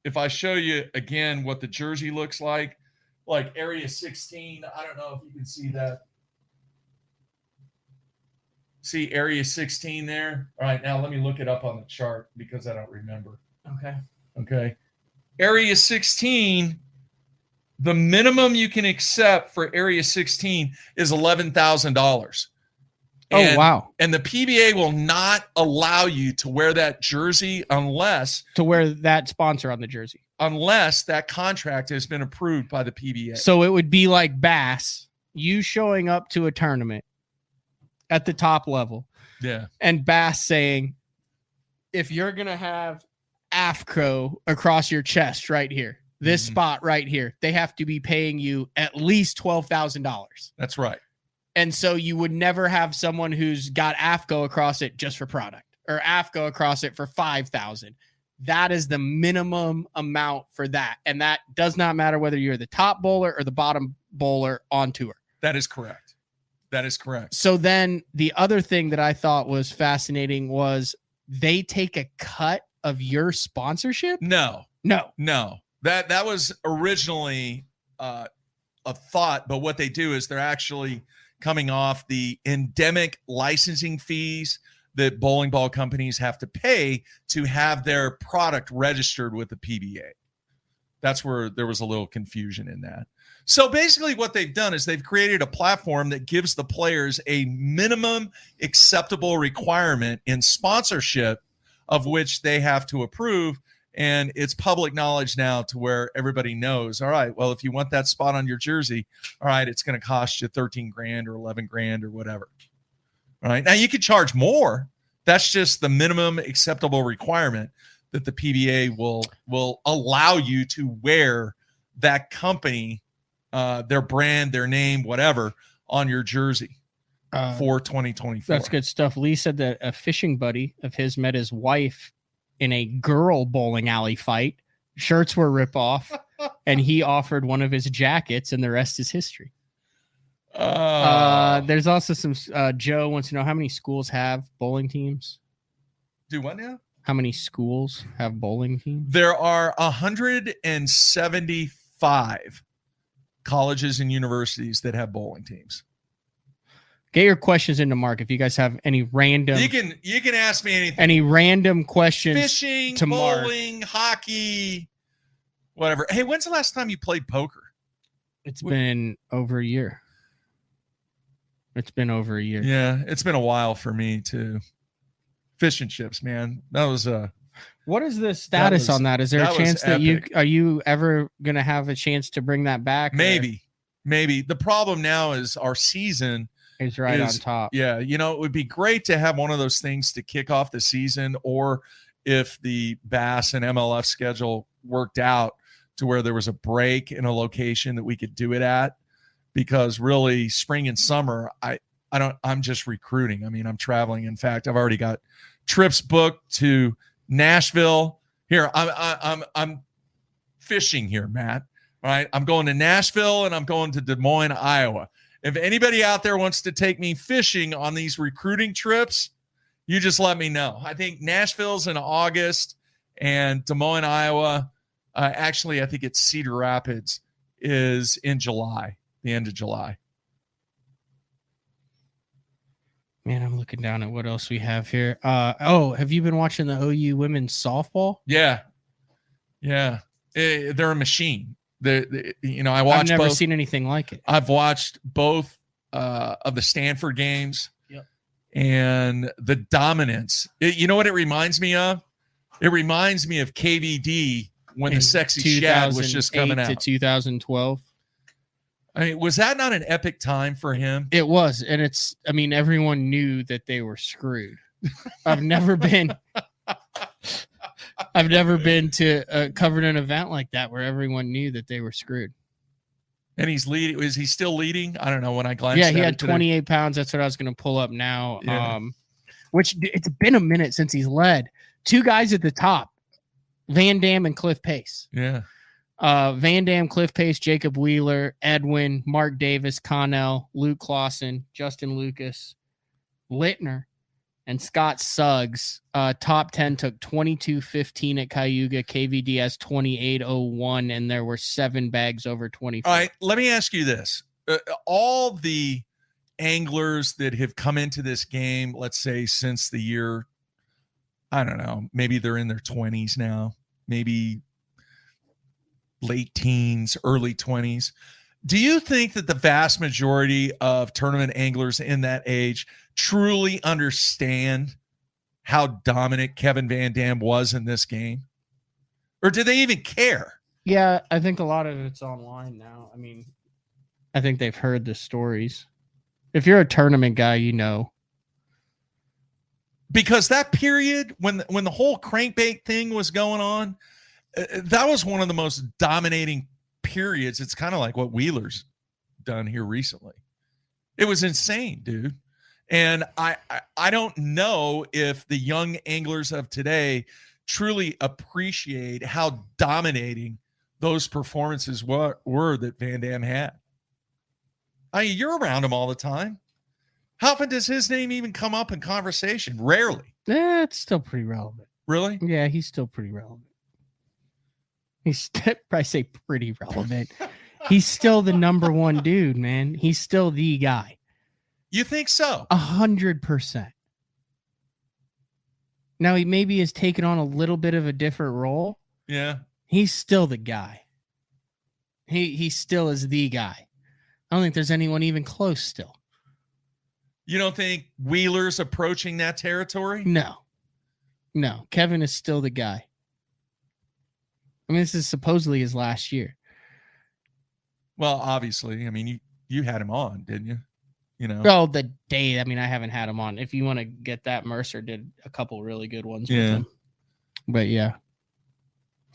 B: if I show you again what the jersey looks like area 16, I don't know if you can see that. See area 16 there? All right, now let me look it up on the chart because I don't remember. Okay. Area 16, the minimum you can accept for area 16 is $11,000.
A: Oh, wow.
B: And the PBA will not allow you to wear that jersey unless
A: that sponsor on the jersey.
B: Unless that contract has been approved by the PBA.
A: So it would be like bass, you showing up to a tournament at the top level.
B: Yeah.
A: And bass saying, if you're going to have AFCO across your chest right here, this spot right here, they have to be paying you at least $12,000.
B: That's right.
A: And so you would never have someone who's got AFCO across it just for product or AFCO across it for $5,000. That is the minimum amount for that. And that does not matter whether you're the top bowler or the bottom bowler on tour.
B: That is correct. That is correct.
A: So then the other thing that I thought was fascinating was they take a cut of your sponsorship?
B: No. That was originally a thought, but what they do is they're actually coming off the endemic licensing fees that bowling ball companies have to pay to have their product registered with the PBA. That's where there was a little confusion in that. So basically what they've done is they've created a platform that gives the players a minimum acceptable requirement in sponsorship of which they have to approve. And it's public knowledge now to where everybody knows, all right, well, if you want that spot on your jersey, all right, it's going to cost you 13 grand or 11 grand or whatever. All right. Now you could charge more. That's just the minimum acceptable requirement that the PBA will allow you to wear that company, their brand, their name, whatever, on your jersey. for 2024.
A: That's good stuff. Lee said that a fishing buddy of his met his wife in a girl bowling alley fight. Shirts were rip off, and he offered one of his jackets, and the rest is history. There's also some. Joe wants to know how many schools have bowling teams.
B: Do what now?
A: How many schools have bowling teams?
B: There are 175 colleges and universities that have bowling teams.
A: Get your questions into Mark if you guys have any random.
B: You can ask me anything.
A: Any random questions.
B: Fishing,
A: to
B: bowling,
A: Mark.
B: Hockey, whatever. Hey, when's the last time you played poker?
A: It's been over a year.
B: Yeah, it's been a while for me too. Fish and chips, man. That was
A: What is the status on that? Is there a chance that are you ever going to have a chance to bring that back?
B: Maybe. The problem now is our season
A: is right on top.
B: Yeah, it would be great to have one of those things to kick off the season, or if the Bass and MLF schedule worked out to where there was a break in a location that we could do it at, because really spring and summer, I'm just recruiting. I mean, I'm traveling. In fact, I've already got trips booked to Nashville. Here, I'm fishing here, Matt. All right, I'm going to Nashville and I'm going to Des Moines, Iowa. If anybody out there wants to take me fishing on these recruiting trips, you just let me know. I think Nashville's in August, and Des Moines, Iowa, actually, I think it's Cedar Rapids, is in July, the end of July.
A: Man, I'm looking down at what else we have here. Have you been watching the OU women's softball?
B: Yeah. They're a machine. I watched.
A: I've never seen anything like it.
B: I've watched both of the Stanford games.
A: Yep.
B: And the dominance. You know what it reminds me of? It reminds me of KVD when the Sexy Shad was just coming out.
A: To 2012.
B: I mean, was that not an epic time for him?
A: It was. And everyone knew that they were screwed. I've never been to covered an event like that where everyone knew that they were screwed.
B: And he's leading. Is he still leading? I don't know. When I glanced
A: at
B: it.
A: Yeah, he had 28 pounds. That's what I was going to pull up now.
B: Yeah.
A: Which it's been a minute since he's led. Two guys at the top, Van Dam and Cliff Pace.
B: Yeah.
A: Van Dam, Cliff Pace, Jacob Wheeler, Edwin, Mark Davis, Connell, Luke Clausen, Justin Lucas, Littner, and Scott Suggs. Top 10 took 22.15 at Cayuga. KVD has 28.01, and there were 7 bags over 24.
B: All right, let me ask you this. All the anglers that have come into this game, let's say since the year, I don't know, maybe they're in their 20s now, maybe late teens, early 20s. Do you think that the vast majority of tournament anglers in that age truly understand how dominant Kevin Van Dam was in this game? Or do they even care?
A: Yeah, I think a lot of it's online now. I mean, I think they've heard the stories. If you're a tournament guy, you know.
B: Because that period, when the whole crankbait thing was going on, that was one of the most dominating periods. It's kind of like what Wheeler's done here recently. It was insane, dude. And I don't know if the young anglers of today truly appreciate how dominating those performances were that Van Dam had. I mean, you're around him all the time. How often does his name even come up in conversation? Rarely.
A: Yeah, it's still pretty relevant.
B: Really?
A: Yeah, he's still pretty relevant. I say pretty relevant. He's still the number one dude, man. He's still the guy.
B: You think so?
A: 100%. Now he maybe has taken on a little bit of a different role.
B: Yeah.
A: He's still the guy. He still is the guy. I don't think there's anyone even close still.
B: You don't think Wheeler's approaching that territory?
A: No. Kevin is still the guy. I mean, this is supposedly his last year.
B: Well, obviously. I mean, you had him on, didn't you? You know.
A: Oh, the day. I mean, I haven't had him on. If you want to get that, Mercer did a couple really good ones with him. But yeah.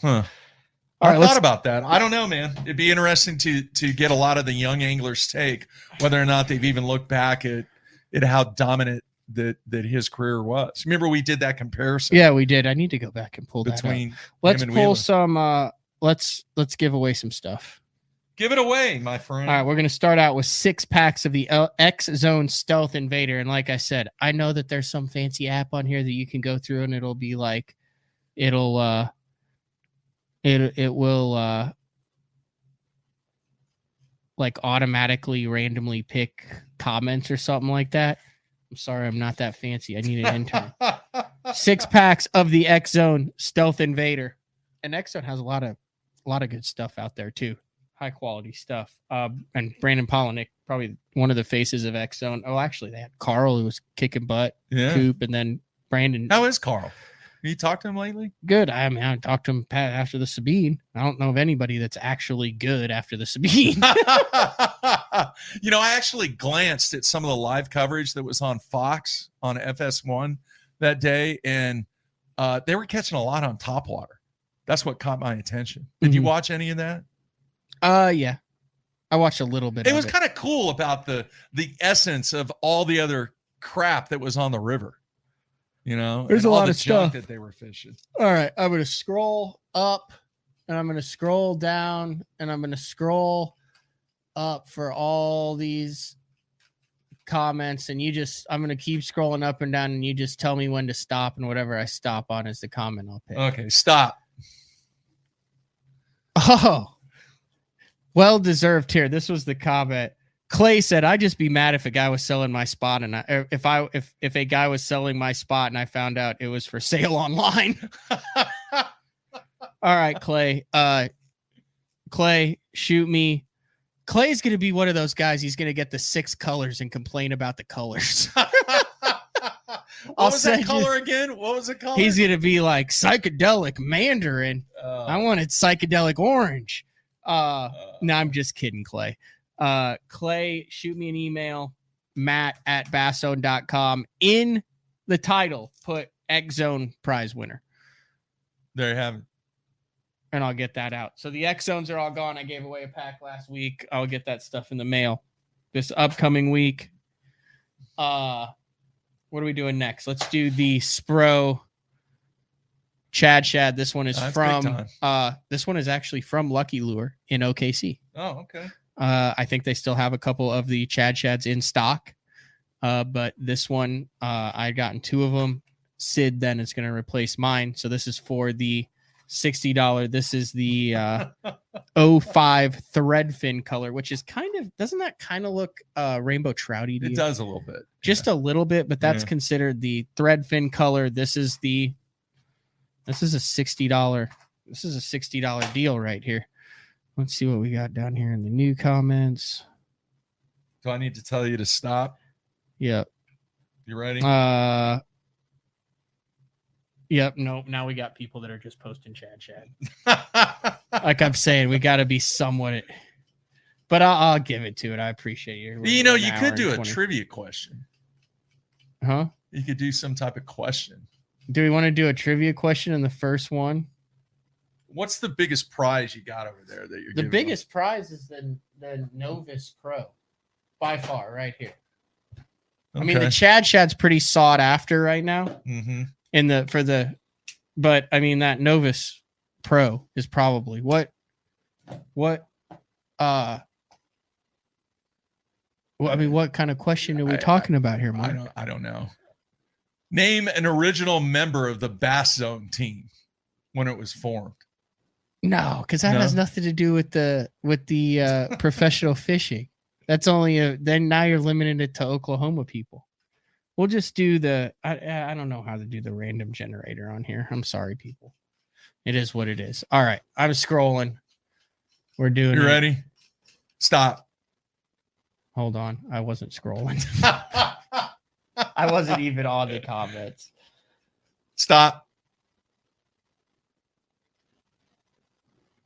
B: Huh.
A: All
B: I
A: right,
B: thought about that. I don't know, man. It'd be interesting to get a lot of the young anglers' take, whether or not they've even looked back at at how dominant that his career was. Remember, we did that comparison.
A: Yeah, we did. I need to go back and pull
B: between
A: that up. Let's
B: him and
A: pull
B: Wheeler.
A: some. Let's give away some stuff.
B: Give it away, my friend.
A: All right, we're going to start out with 6 packs of the X-Zone Stealth Invader. And like I said, I know that there's some fancy app on here that you can go through and it'll be like, it will like automatically randomly pick comments or something like that. I'm sorry, I'm not that fancy. I need an intern. 6 packs of the X-Zone Stealth Invader. And X-Zone has a lot of good stuff out there too. High quality stuff. And Brandon Polinick, probably one of the faces of X-Zone. Oh, actually, they had Carl who was kicking butt.
B: Yeah.
A: Coop, and then Brandon.
B: How is Carl? Have you talked to him lately?
A: Good. I mean, I talked to him after the Sabine. I don't know of anybody that's actually good after the Sabine.
B: I actually glanced at some of the live coverage that was on Fox on FS1 that day, and they were catching a lot on topwater. That's what caught my attention. Did you watch any of that?
A: Yeah. I watched a little bit.
B: It was kind of cool about the essence of all the other crap that was on the river.
A: There's a lot of stuff
B: that they were fishing.
A: All right, I'm going to scroll up, and I'm going to scroll down, and I'm going to scroll up for all these comments, and I'm going to keep scrolling up and down, and you just tell me when to stop, and whatever I stop on is the comment I'll pick.
B: Okay, stop.
A: Oh, well deserved here. This was the comment. Clay said, "I'd just be mad if a guy was selling my spot, and if a guy was selling my spot, and I found out it was for sale online." All right, Clay. Clay, shoot me. Clay's gonna be one of those guys. He's gonna get the 6 colors and complain about the colors.
B: What was that color again? What was it called?
A: He's gonna be like psychedelic Mandarin. I wanted psychedelic orange. No, I'm just kidding, Clay. Clay, shoot me an email, matt@basszone.com. In the title, put X-Zone prize winner.
B: There you have it.
A: And I'll get that out. So the X-Zones are all gone. I gave away a pack last week. I'll get that stuff in the mail this upcoming week. What are we doing next? Let's do the Spro Chad Shad. This one is this one is actually from Lucky Lure in OKC.
B: Oh, okay.
A: I think they still have a couple of the Chad Shads in stock. But this one, I'd gotten 2 of them. Sid then is going to replace mine. So this is for the $60. This is the 05 thread fin color, which is doesn't that kind of look rainbow trouty?
B: It does a little bit.
A: Just a little bit, but that's considered the thread fin color. This is a $60. This is a $60 deal right here. Let's see what we got down here in the new comments.
B: Do I need to tell you to stop?
A: Yep.
B: You ready?
A: Yep. Nope. Now we got people that are just posting Chad. Like I'm saying, we got to be somewhat. But I'll give it to it. I appreciate you.
B: You could do a trivia question.
A: Huh?
B: You could do some type of question.
A: Do we want to do a trivia question in the first one?
B: What's the biggest prize you got over there that you're
A: the biggest prize is the Novus Pro by far right here. Okay. I mean, the Chad Shad's pretty sought after right now.
B: Mm-hmm.
A: But I mean, that Novus Pro is probably what kind of question are we talking about here, Mike?
B: I don't know. Name an original member of the Bass Zone team when it was formed.
A: No, because that has nothing to do with the professional fishing. That's only then now you're limiting it to Oklahoma people. We'll just do I don't know how to do the random generator on here. I'm sorry, people. It is what it is. All right, I'm scrolling. We're doing.
B: You ready? Stop.
A: Hold on, I wasn't scrolling. I wasn't even on the comments.
B: Stop.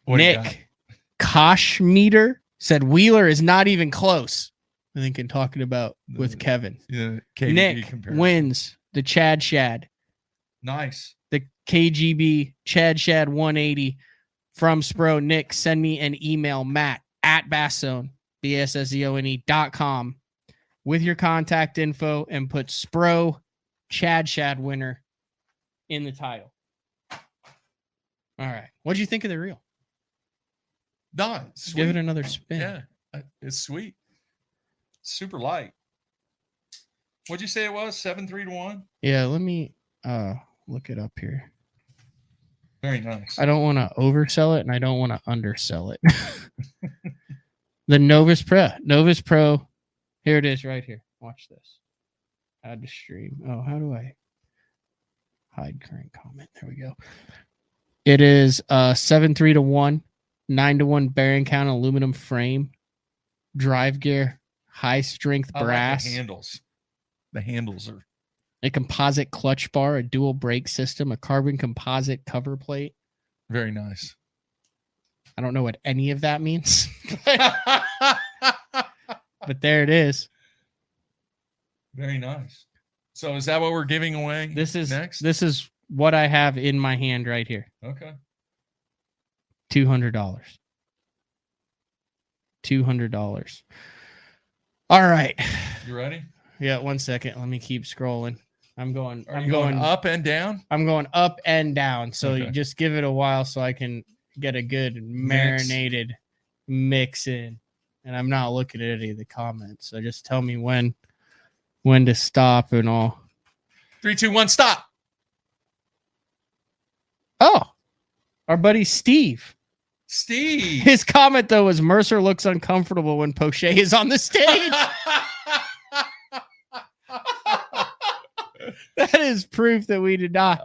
A: Nick Koshmeter said Wheeler is not even close. I think in talking about with Kevin.
B: Yeah,
A: Nick wins the Chad Shad.
B: Nice.
A: The KGB Chad Shad 180 from Spro. Nick, send me an email, Matt@Basszone, BASSZONE.com. with your contact info and put Spro Chad Shad winner in the title. All right. What'd you think of the reel?
B: No, sweet.
A: Give it another spin.
B: Yeah, it's sweet. Super light. What'd you say it was? 7-3-1?
A: Yeah, let me look it up here.
B: Very nice.
A: I don't want to oversell it and I don't want to undersell it. The Novus Pro. Here it is right here. Watch this. Add to stream. Oh, how do I hide current comment? There we go. It is 7-3-1, 9-1 bearing count aluminum frame, drive gear, high strength brass.
B: I like the handles are
A: a composite clutch bar, a dual brake system, a carbon composite cover plate.
B: Very nice.
A: I don't know what any of that means. But there it is.
B: Very nice. So is that what we're giving away?
A: This is
B: next.
A: This is what I have in my hand right here.
B: Okay.
A: $200. $200. All right.
B: You ready?
A: Yeah, 1 second. Let me keep scrolling. I'm going
B: up and down.
A: I'm going up and down. So
B: Okay.
A: you just give it a while so I can get a good marinated mix in. And I'm not looking at any of the comments. So just tell me when to stop and all.
B: 3, 2, 1, stop.
A: Oh, our buddy Steve. His comment, though, was Mercer looks uncomfortable when Poche is on the stage. That is proof that we did not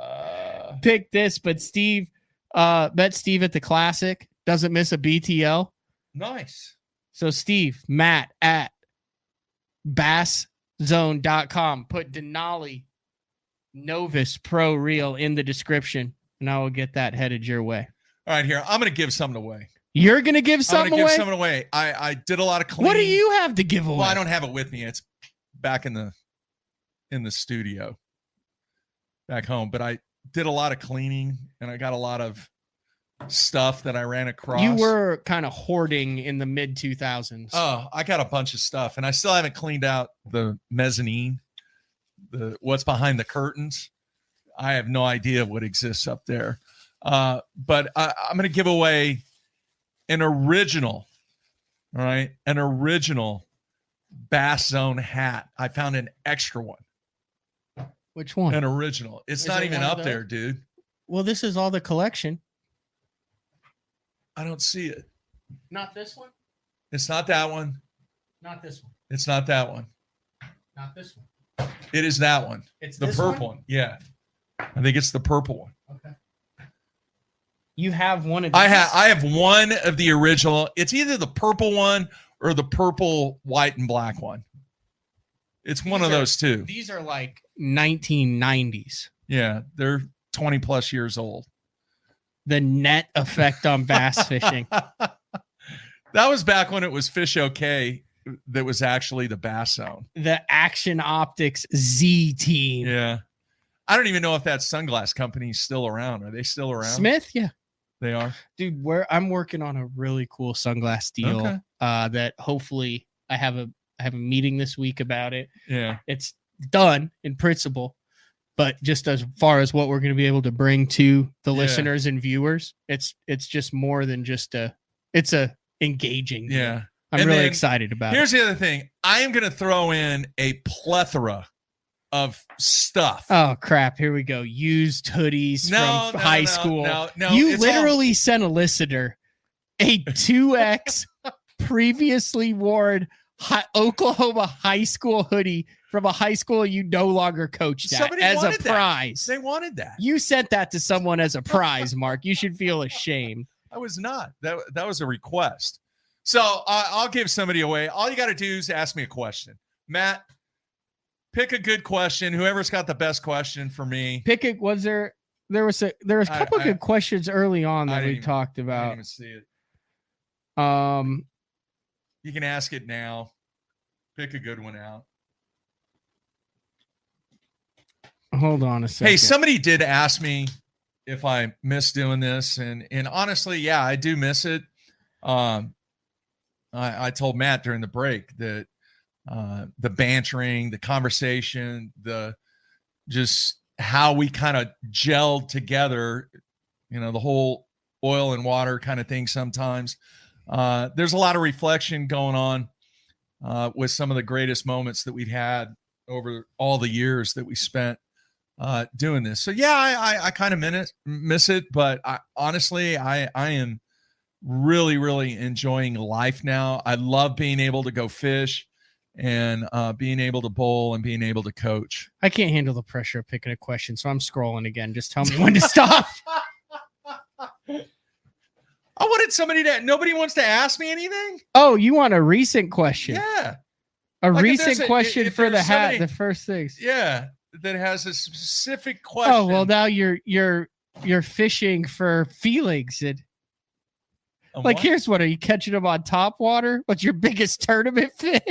A: pick this. But Steve met Steve at the Classic. Doesn't miss a BTL.
B: Nice.
A: So, Steve, Matt at basszone.com. Put Denali Novus Pro Reel in the description, and I will get that headed your way.
B: All right, here. I'm going to give something away.
A: You're going to give something away?
B: I'm going to give something away. I did a lot of cleaning.
A: What do you have to give away?
B: Well, I don't have it with me. It's back in the studio back home. But I did a lot of cleaning, and I got a lot of stuff that I ran across.
A: You were kind of hoarding in the mid-2000s.
B: Oh, I got a bunch of stuff, and I still haven't cleaned out the mezzanine, what's behind the curtains. I have no idea what exists up there. But I'm going to give away an original, all right, an original Bass Zone hat. I found an extra one.
A: Which one?
B: An original. It's not even up there, dude.
A: Well, this is all the collection.
B: I don't see it.
A: Not this one?
B: It's not that one.
A: Not this one.
B: It's not that one.
A: Not this one.
B: It is that one.
A: It's
B: the
A: this
B: purple one? Yeah. I think it's the purple one.
A: Okay. You have one of these?
B: I have one of the original. It's either the purple one or the purple, white, and black one. It's one of those two.
A: These are like 1990s.
B: Yeah, they're 20 plus years old.
A: The net effect on bass fishing.
B: That was back when it was Fish OK that was actually the Bass Zone.
A: The Action Optics Z team.
B: Yeah. I don't even know if that sunglass company is still around. Are they still around?
A: Smith? Yeah.
B: They are.
A: Dude, I'm working on a really cool sunglass deal that hopefully I have a meeting this week about it.
B: Yeah.
A: It's done in principle. But just as far as what we're going to be able to bring to the listeners and viewers, it's just more than just it's a engaging.
B: Yeah.
A: I'm really excited about
B: it. Here's the other thing. I am going to throw in a plethora of stuff.
A: Oh, crap. Here we go. Used hoodies from high school.
B: No,
A: you literally sent a listener a 2X previously worn Oklahoma high school hoodie from a high school you no longer coached at as a prize.
B: They wanted that.
A: You sent that to someone as a prize, Mark. You should feel ashamed.
B: I was not. That was a request. So I'll give somebody away. All you got to do is ask me a question. Matt, pick a good question. Whoever's got the best question for me.
A: Pick it. There was a couple of good questions early on that we talked about.
B: I didn't even see it. You can ask it now. Pick a good one out.
A: Hold on a second.
B: Hey, somebody did ask me if I miss doing this, and honestly, yeah, I do miss it. I told Matt during the break that the bantering, the conversation, the just how we kind of gelled together, the whole oil and water kind of thing sometimes. There's a lot of reflection going on with some of the greatest moments that we've had over all the years that we spent doing this. So yeah, I kind of miss it, but honestly, I am really, really enjoying life now. I love being able to go fish and being able to bowl and being able to coach.
A: I can't handle the pressure of picking a question, so I'm scrolling again. Just tell me when to stop.
B: I wanted somebody nobody wants to ask me anything.
A: Oh, you want a recent question?
B: Yeah.
A: A recent question for the hat, the first things.
B: Yeah. That has a specific question.
A: Oh, well, now you're fishing for feelings. And like, here's what, are you catching them on top water? What's your biggest tournament fish?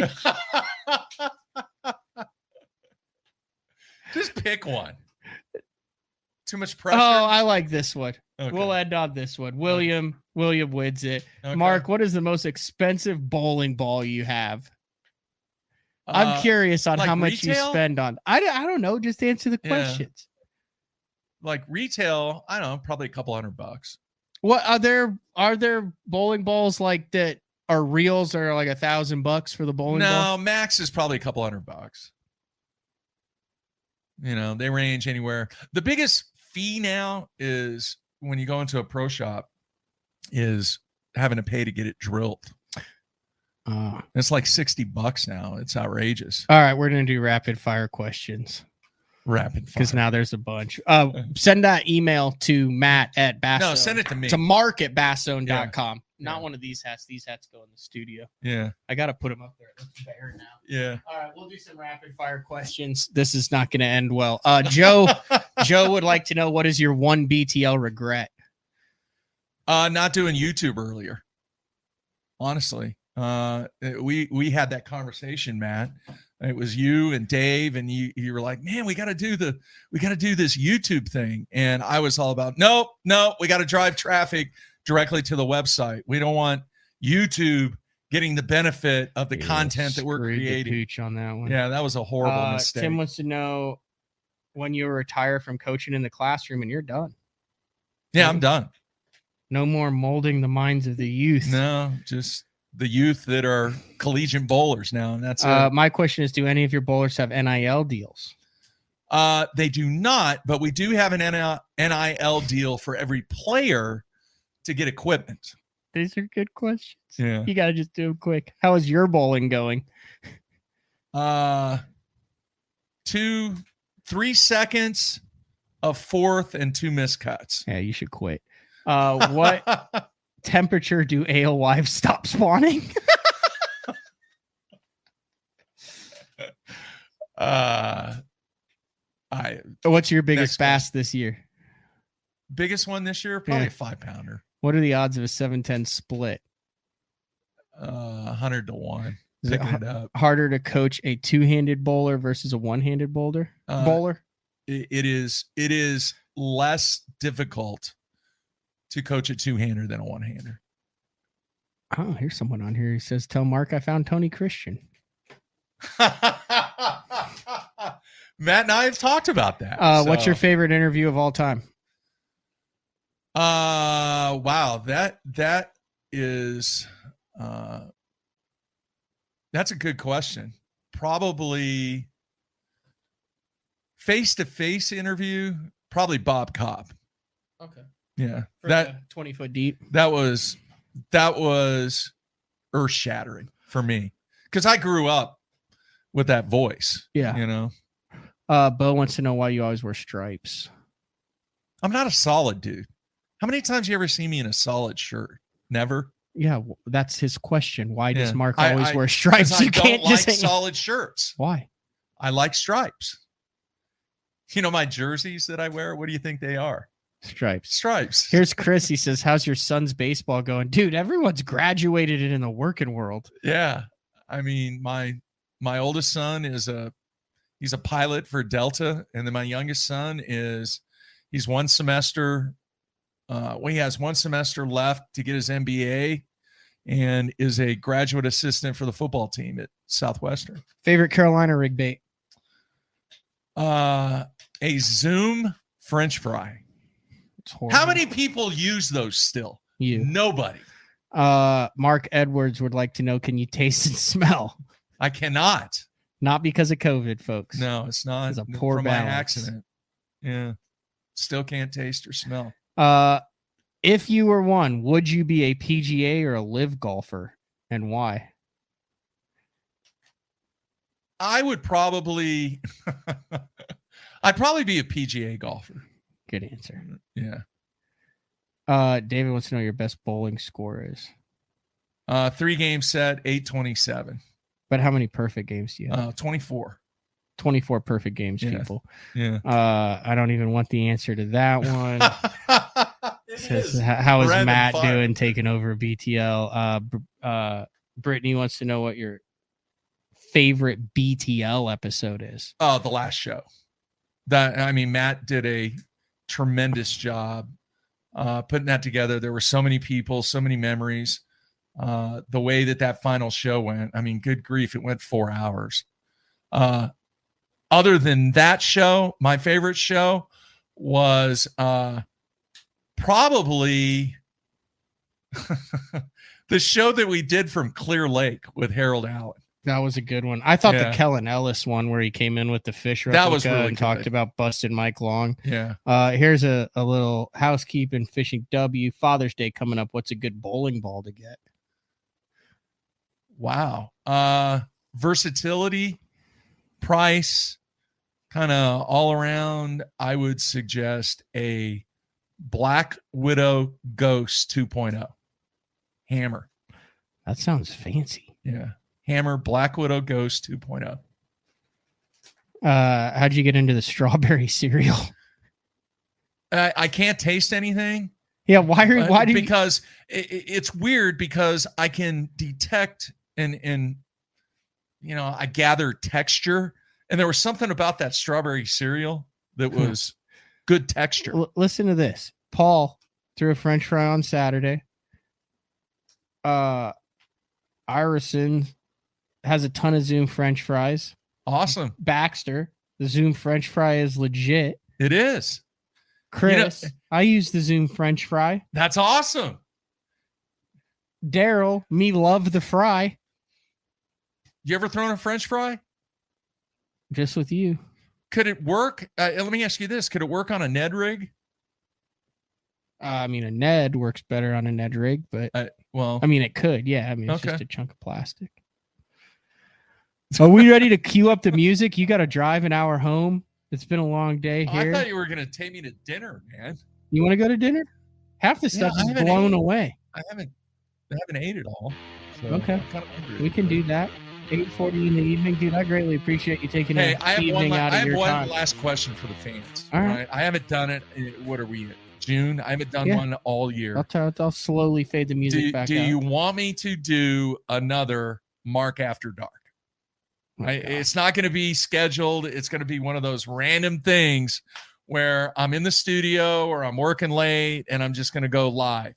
B: Just pick one. Too much pressure.
A: Oh, I like this one.
B: Okay.
A: We'll end on this one. William wins it. Okay. Mark, what is the most expensive bowling ball you have? I'm curious on how much retail? You spend on. I don't know. Just answer the questions.
B: Like retail, I don't know, probably a couple $100.
A: What are there bowling balls like that are reels or like $1,000 for the bowling ball?
B: No, max is probably a couple $100. They range anywhere. The biggest fee now is when you go into a pro shop is having to pay to get it drilled. It's like $60 now. It's outrageous.
A: All right, we're gonna do rapid fire questions.
B: Rapid fire,
A: because now there's a bunch. Send that email to Matt at Bassone.
B: No, send it to me.
A: To Mark at bassone.com. Not one of these hats. These hats go in the studio.
B: Yeah,
A: I gotta put them up there. It's bare now.
B: Yeah.
A: All right, we'll do some rapid fire questions. This is not gonna end well. Joe would like to know, what is your one BTL regret?
B: Not doing YouTube earlier. Honestly. We had that conversation, Matt. It was you and Dave, and you were like, man, we got to do this YouTube thing. And I was all about, no, we got to drive traffic directly to the website. We don't want YouTube getting the benefit of the content that we're creating.
A: Pooch on that one.
B: Yeah, that was a horrible mistake.
A: Tim wants to know when you retire from coaching in the classroom and you're done.
B: Yeah, I'm done.
A: No more molding the minds of the youth.
B: No, just the youth that are collegiate bowlers now. And that's
A: my question is, do any of your bowlers have NIL deals?
B: They do not, but we do have an NIL deal for every player to get equipment.
A: These are good questions.
B: Yeah.
A: You got to just do them quick. How is your bowling going?
B: 3 seconds of fourth and 2 missed cuts.
A: Yeah, you should quit. What temperature do alewives stop spawning? What's your biggest bass this year?
B: Biggest one this year? Probably a 5-pounder.
A: What are the odds of a 7-10 split?
B: 100 to 1.
A: Is it harder to coach a two-handed bowler versus a one-handed bowler?
B: It is less difficult to coach a two-hander than a one-hander.
A: Oh, here's someone on here who says, tell Mark I found Tony Christian.
B: Matt and I have talked about that.
A: What's your favorite interview of all time?
B: Wow. That is, that's a good question. Probably face-to-face interview, probably Bob Cobb.
A: Okay.
B: Yeah.
A: For that 20 foot deep.
B: That was earth-shattering for me because I grew up with that voice.
A: Yeah. Bo wants to know why you always wear stripes.
B: I'm not a solid dude. How many times you ever see me in a solid shirt? Never.
A: Yeah, that's his question. Why does Mark always wear stripes?
B: You can't just like solid shirts.
A: Why?
B: I like stripes. My jerseys that I wear, what do you think they are? Stripes.
A: Here's Chris. He says, how's your son's baseball going? Dude, everyone's graduated in the working world.
B: Yeah. I mean, my oldest son he's a pilot for Delta. And then my youngest son he's one semester. He has 1 semester left to get his MBA and is a graduate assistant for the football team at Southwestern.
A: Favorite Carolina rig bait?
B: A Zoom French fry. How many people use those still?
A: You.
B: Nobody.
A: Mark Edwards would like to know, can you taste and smell?
B: I cannot.
A: Not because of COVID, folks.
B: No, it's not.
A: It's a poor
B: from
A: balance.
B: my accident. Yeah. Still can't taste or smell.
A: If you were one, would you be a PGA or a live golfer, and why?
B: I would probably I'd probably be a PGA golfer.
A: Good answer.
B: Yeah.
A: David wants to know your best bowling score is.
B: 3-game set, 827.
A: But how many perfect games do you have?
B: 24.
A: 24 perfect games,
B: Yeah.
A: people.
B: Yeah.
A: I don't even want the answer to that one. Says, how is
B: Random
A: Matt
B: fire.
A: doing taking over BTL? Brittany wants to know what your favorite BTL episode is.
B: Oh, the last show. Matt did a tremendous job putting that together. There were so many people, so many memories. The way that final show went, good grief, it went 4 hours. Other than that show, my favorite show was probably the show that we did from Clear Lake with Harold Allen.
A: That was a good one. I thought the Kellen Ellis one where he came in with the fish replica
B: that was really
A: and talked about busted Mike Long.
B: Yeah.
A: Here's a little housekeeping fishing W. Father's Day coming up. What's a good bowling ball to get?
B: Wow. Versatility, price, kind of all around. I would suggest a Black Widow Ghost 2.0 hammer.
A: That sounds fancy.
B: Yeah. Hammer Black Widow Ghost 2.0.
A: How'd you get into the strawberry cereal?
B: I can't taste anything.
A: Yeah. Why do you?
B: Because it's weird because I can detect and I gather texture, and there was something about that strawberry cereal that was good texture.
A: Listen to this. Paul threw a French fry on Saturday. Irison has a ton of Zoom French fries.
B: Awesome.
A: Baxter, the Zoom French fry is legit.
B: It is.
A: Chris, I use the Zoom French fry.
B: That's awesome.
A: Daryl, me love the fry.
B: You ever thrown a French fry?
A: Just with you.
B: Could it work? Let me ask you this. Could it work on a Ned rig?
A: A Ned works better on a Ned rig, but it could. Yeah. It's just a chunk of plastic. Are we ready to cue up the music? You got to drive an hour home. It's been a long day here.
B: I thought you were going to take me to dinner, man.
A: You want to go to dinner? Half the stuff is blown away.
B: I haven't ate it all. So
A: okay.
B: I'm kind of hungry.
A: We can do that. 8:40 in the evening, dude. I greatly appreciate you taking an evening out of your time.
B: I have one last question for the fans.
A: All right.
B: I haven't done it. What are we in? June? I haven't done one all year.
A: I'll slowly fade the music back out.
B: Do you want me to do another Mark After Dark? It's not going to be scheduled. It's going to be one of those random things where I'm in the studio or I'm working late and I'm just going to go live.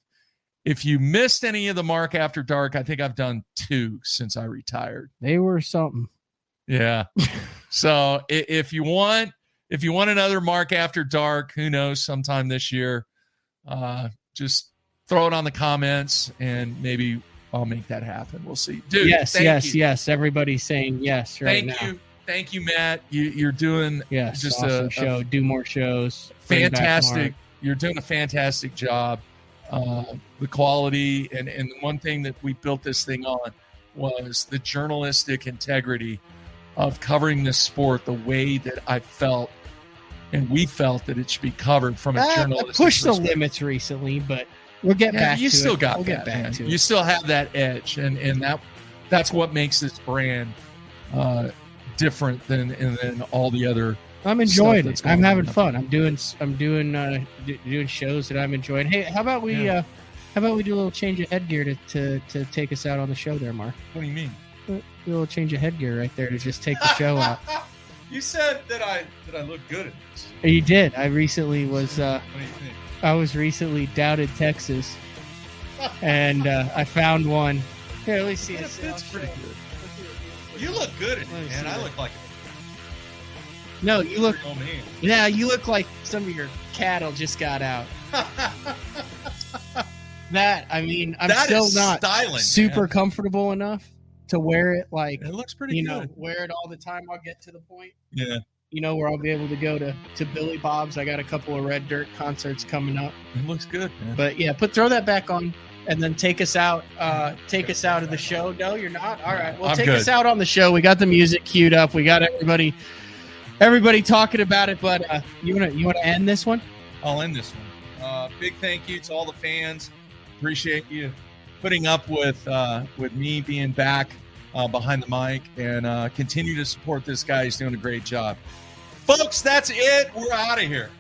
B: If you missed any of the Mark After Dark, I think I've done 2 since I retired.
A: They were something.
B: Yeah. So if you want another Mark After Dark, who knows, sometime this year, just throw it on the comments and maybe I'll make that happen. We'll see. Dude,
A: yes. Everybody's saying yes right now.
B: Thank you, Matt. You're doing
A: just awesome show. Do more shows.
B: Fantastic. You're doing a fantastic job. The quality and the one thing that we built this thing on was the journalistic integrity of covering this sport the way that I felt and we felt that it should be covered from a journalistic
A: pushed the
B: perspective.
A: Limits recently, but we'll get back to it.
B: You still got
A: we'll
B: that,
A: get back
B: man.
A: to
B: You
A: it.
B: still have that edge, and that's what makes this brand different than all the other.
A: I'm enjoying
B: stuff
A: it. I'm having fun. I'm doing shows that I'm enjoying. Hey, how about we do a little change of headgear to take us out on the show there, Mark?
B: What do you mean?
A: Do a little change of headgear right there to just take the show out.
B: You said that I look good at this.
A: You did. I recently was
B: What do you think?
A: I was recently down in Texas and I found one. Here, let me see.
B: It fits pretty good. You look good in it, man. I look like
A: no, you look.
B: Oh, man.
A: Yeah, you look like some of your cattle just got out. That, I mean, I'm
B: That
A: still
B: is
A: not
B: styling,
A: super
B: man.
A: comfortable enough to wear it like,
B: It looks pretty good.
A: wear it all the time. I'll get to the point,
B: Yeah.
A: where I'll be able to go to Billy Bob's. I got a couple of Red Dirt concerts coming up.
B: It looks good, man.
A: But yeah, throw that back on and then take us out. Take us out of the show. No, you're not. All right. Well,
B: I'm
A: take
B: good.
A: us out on the show. We got the music queued up. We got everybody talking about it. But you wanna end this one?
B: I'll end this one. Big thank you to all the fans. Appreciate you putting up with me being back behind the mic, and continue to support this guy. He's doing a great job. Folks, that's it. We're out of here.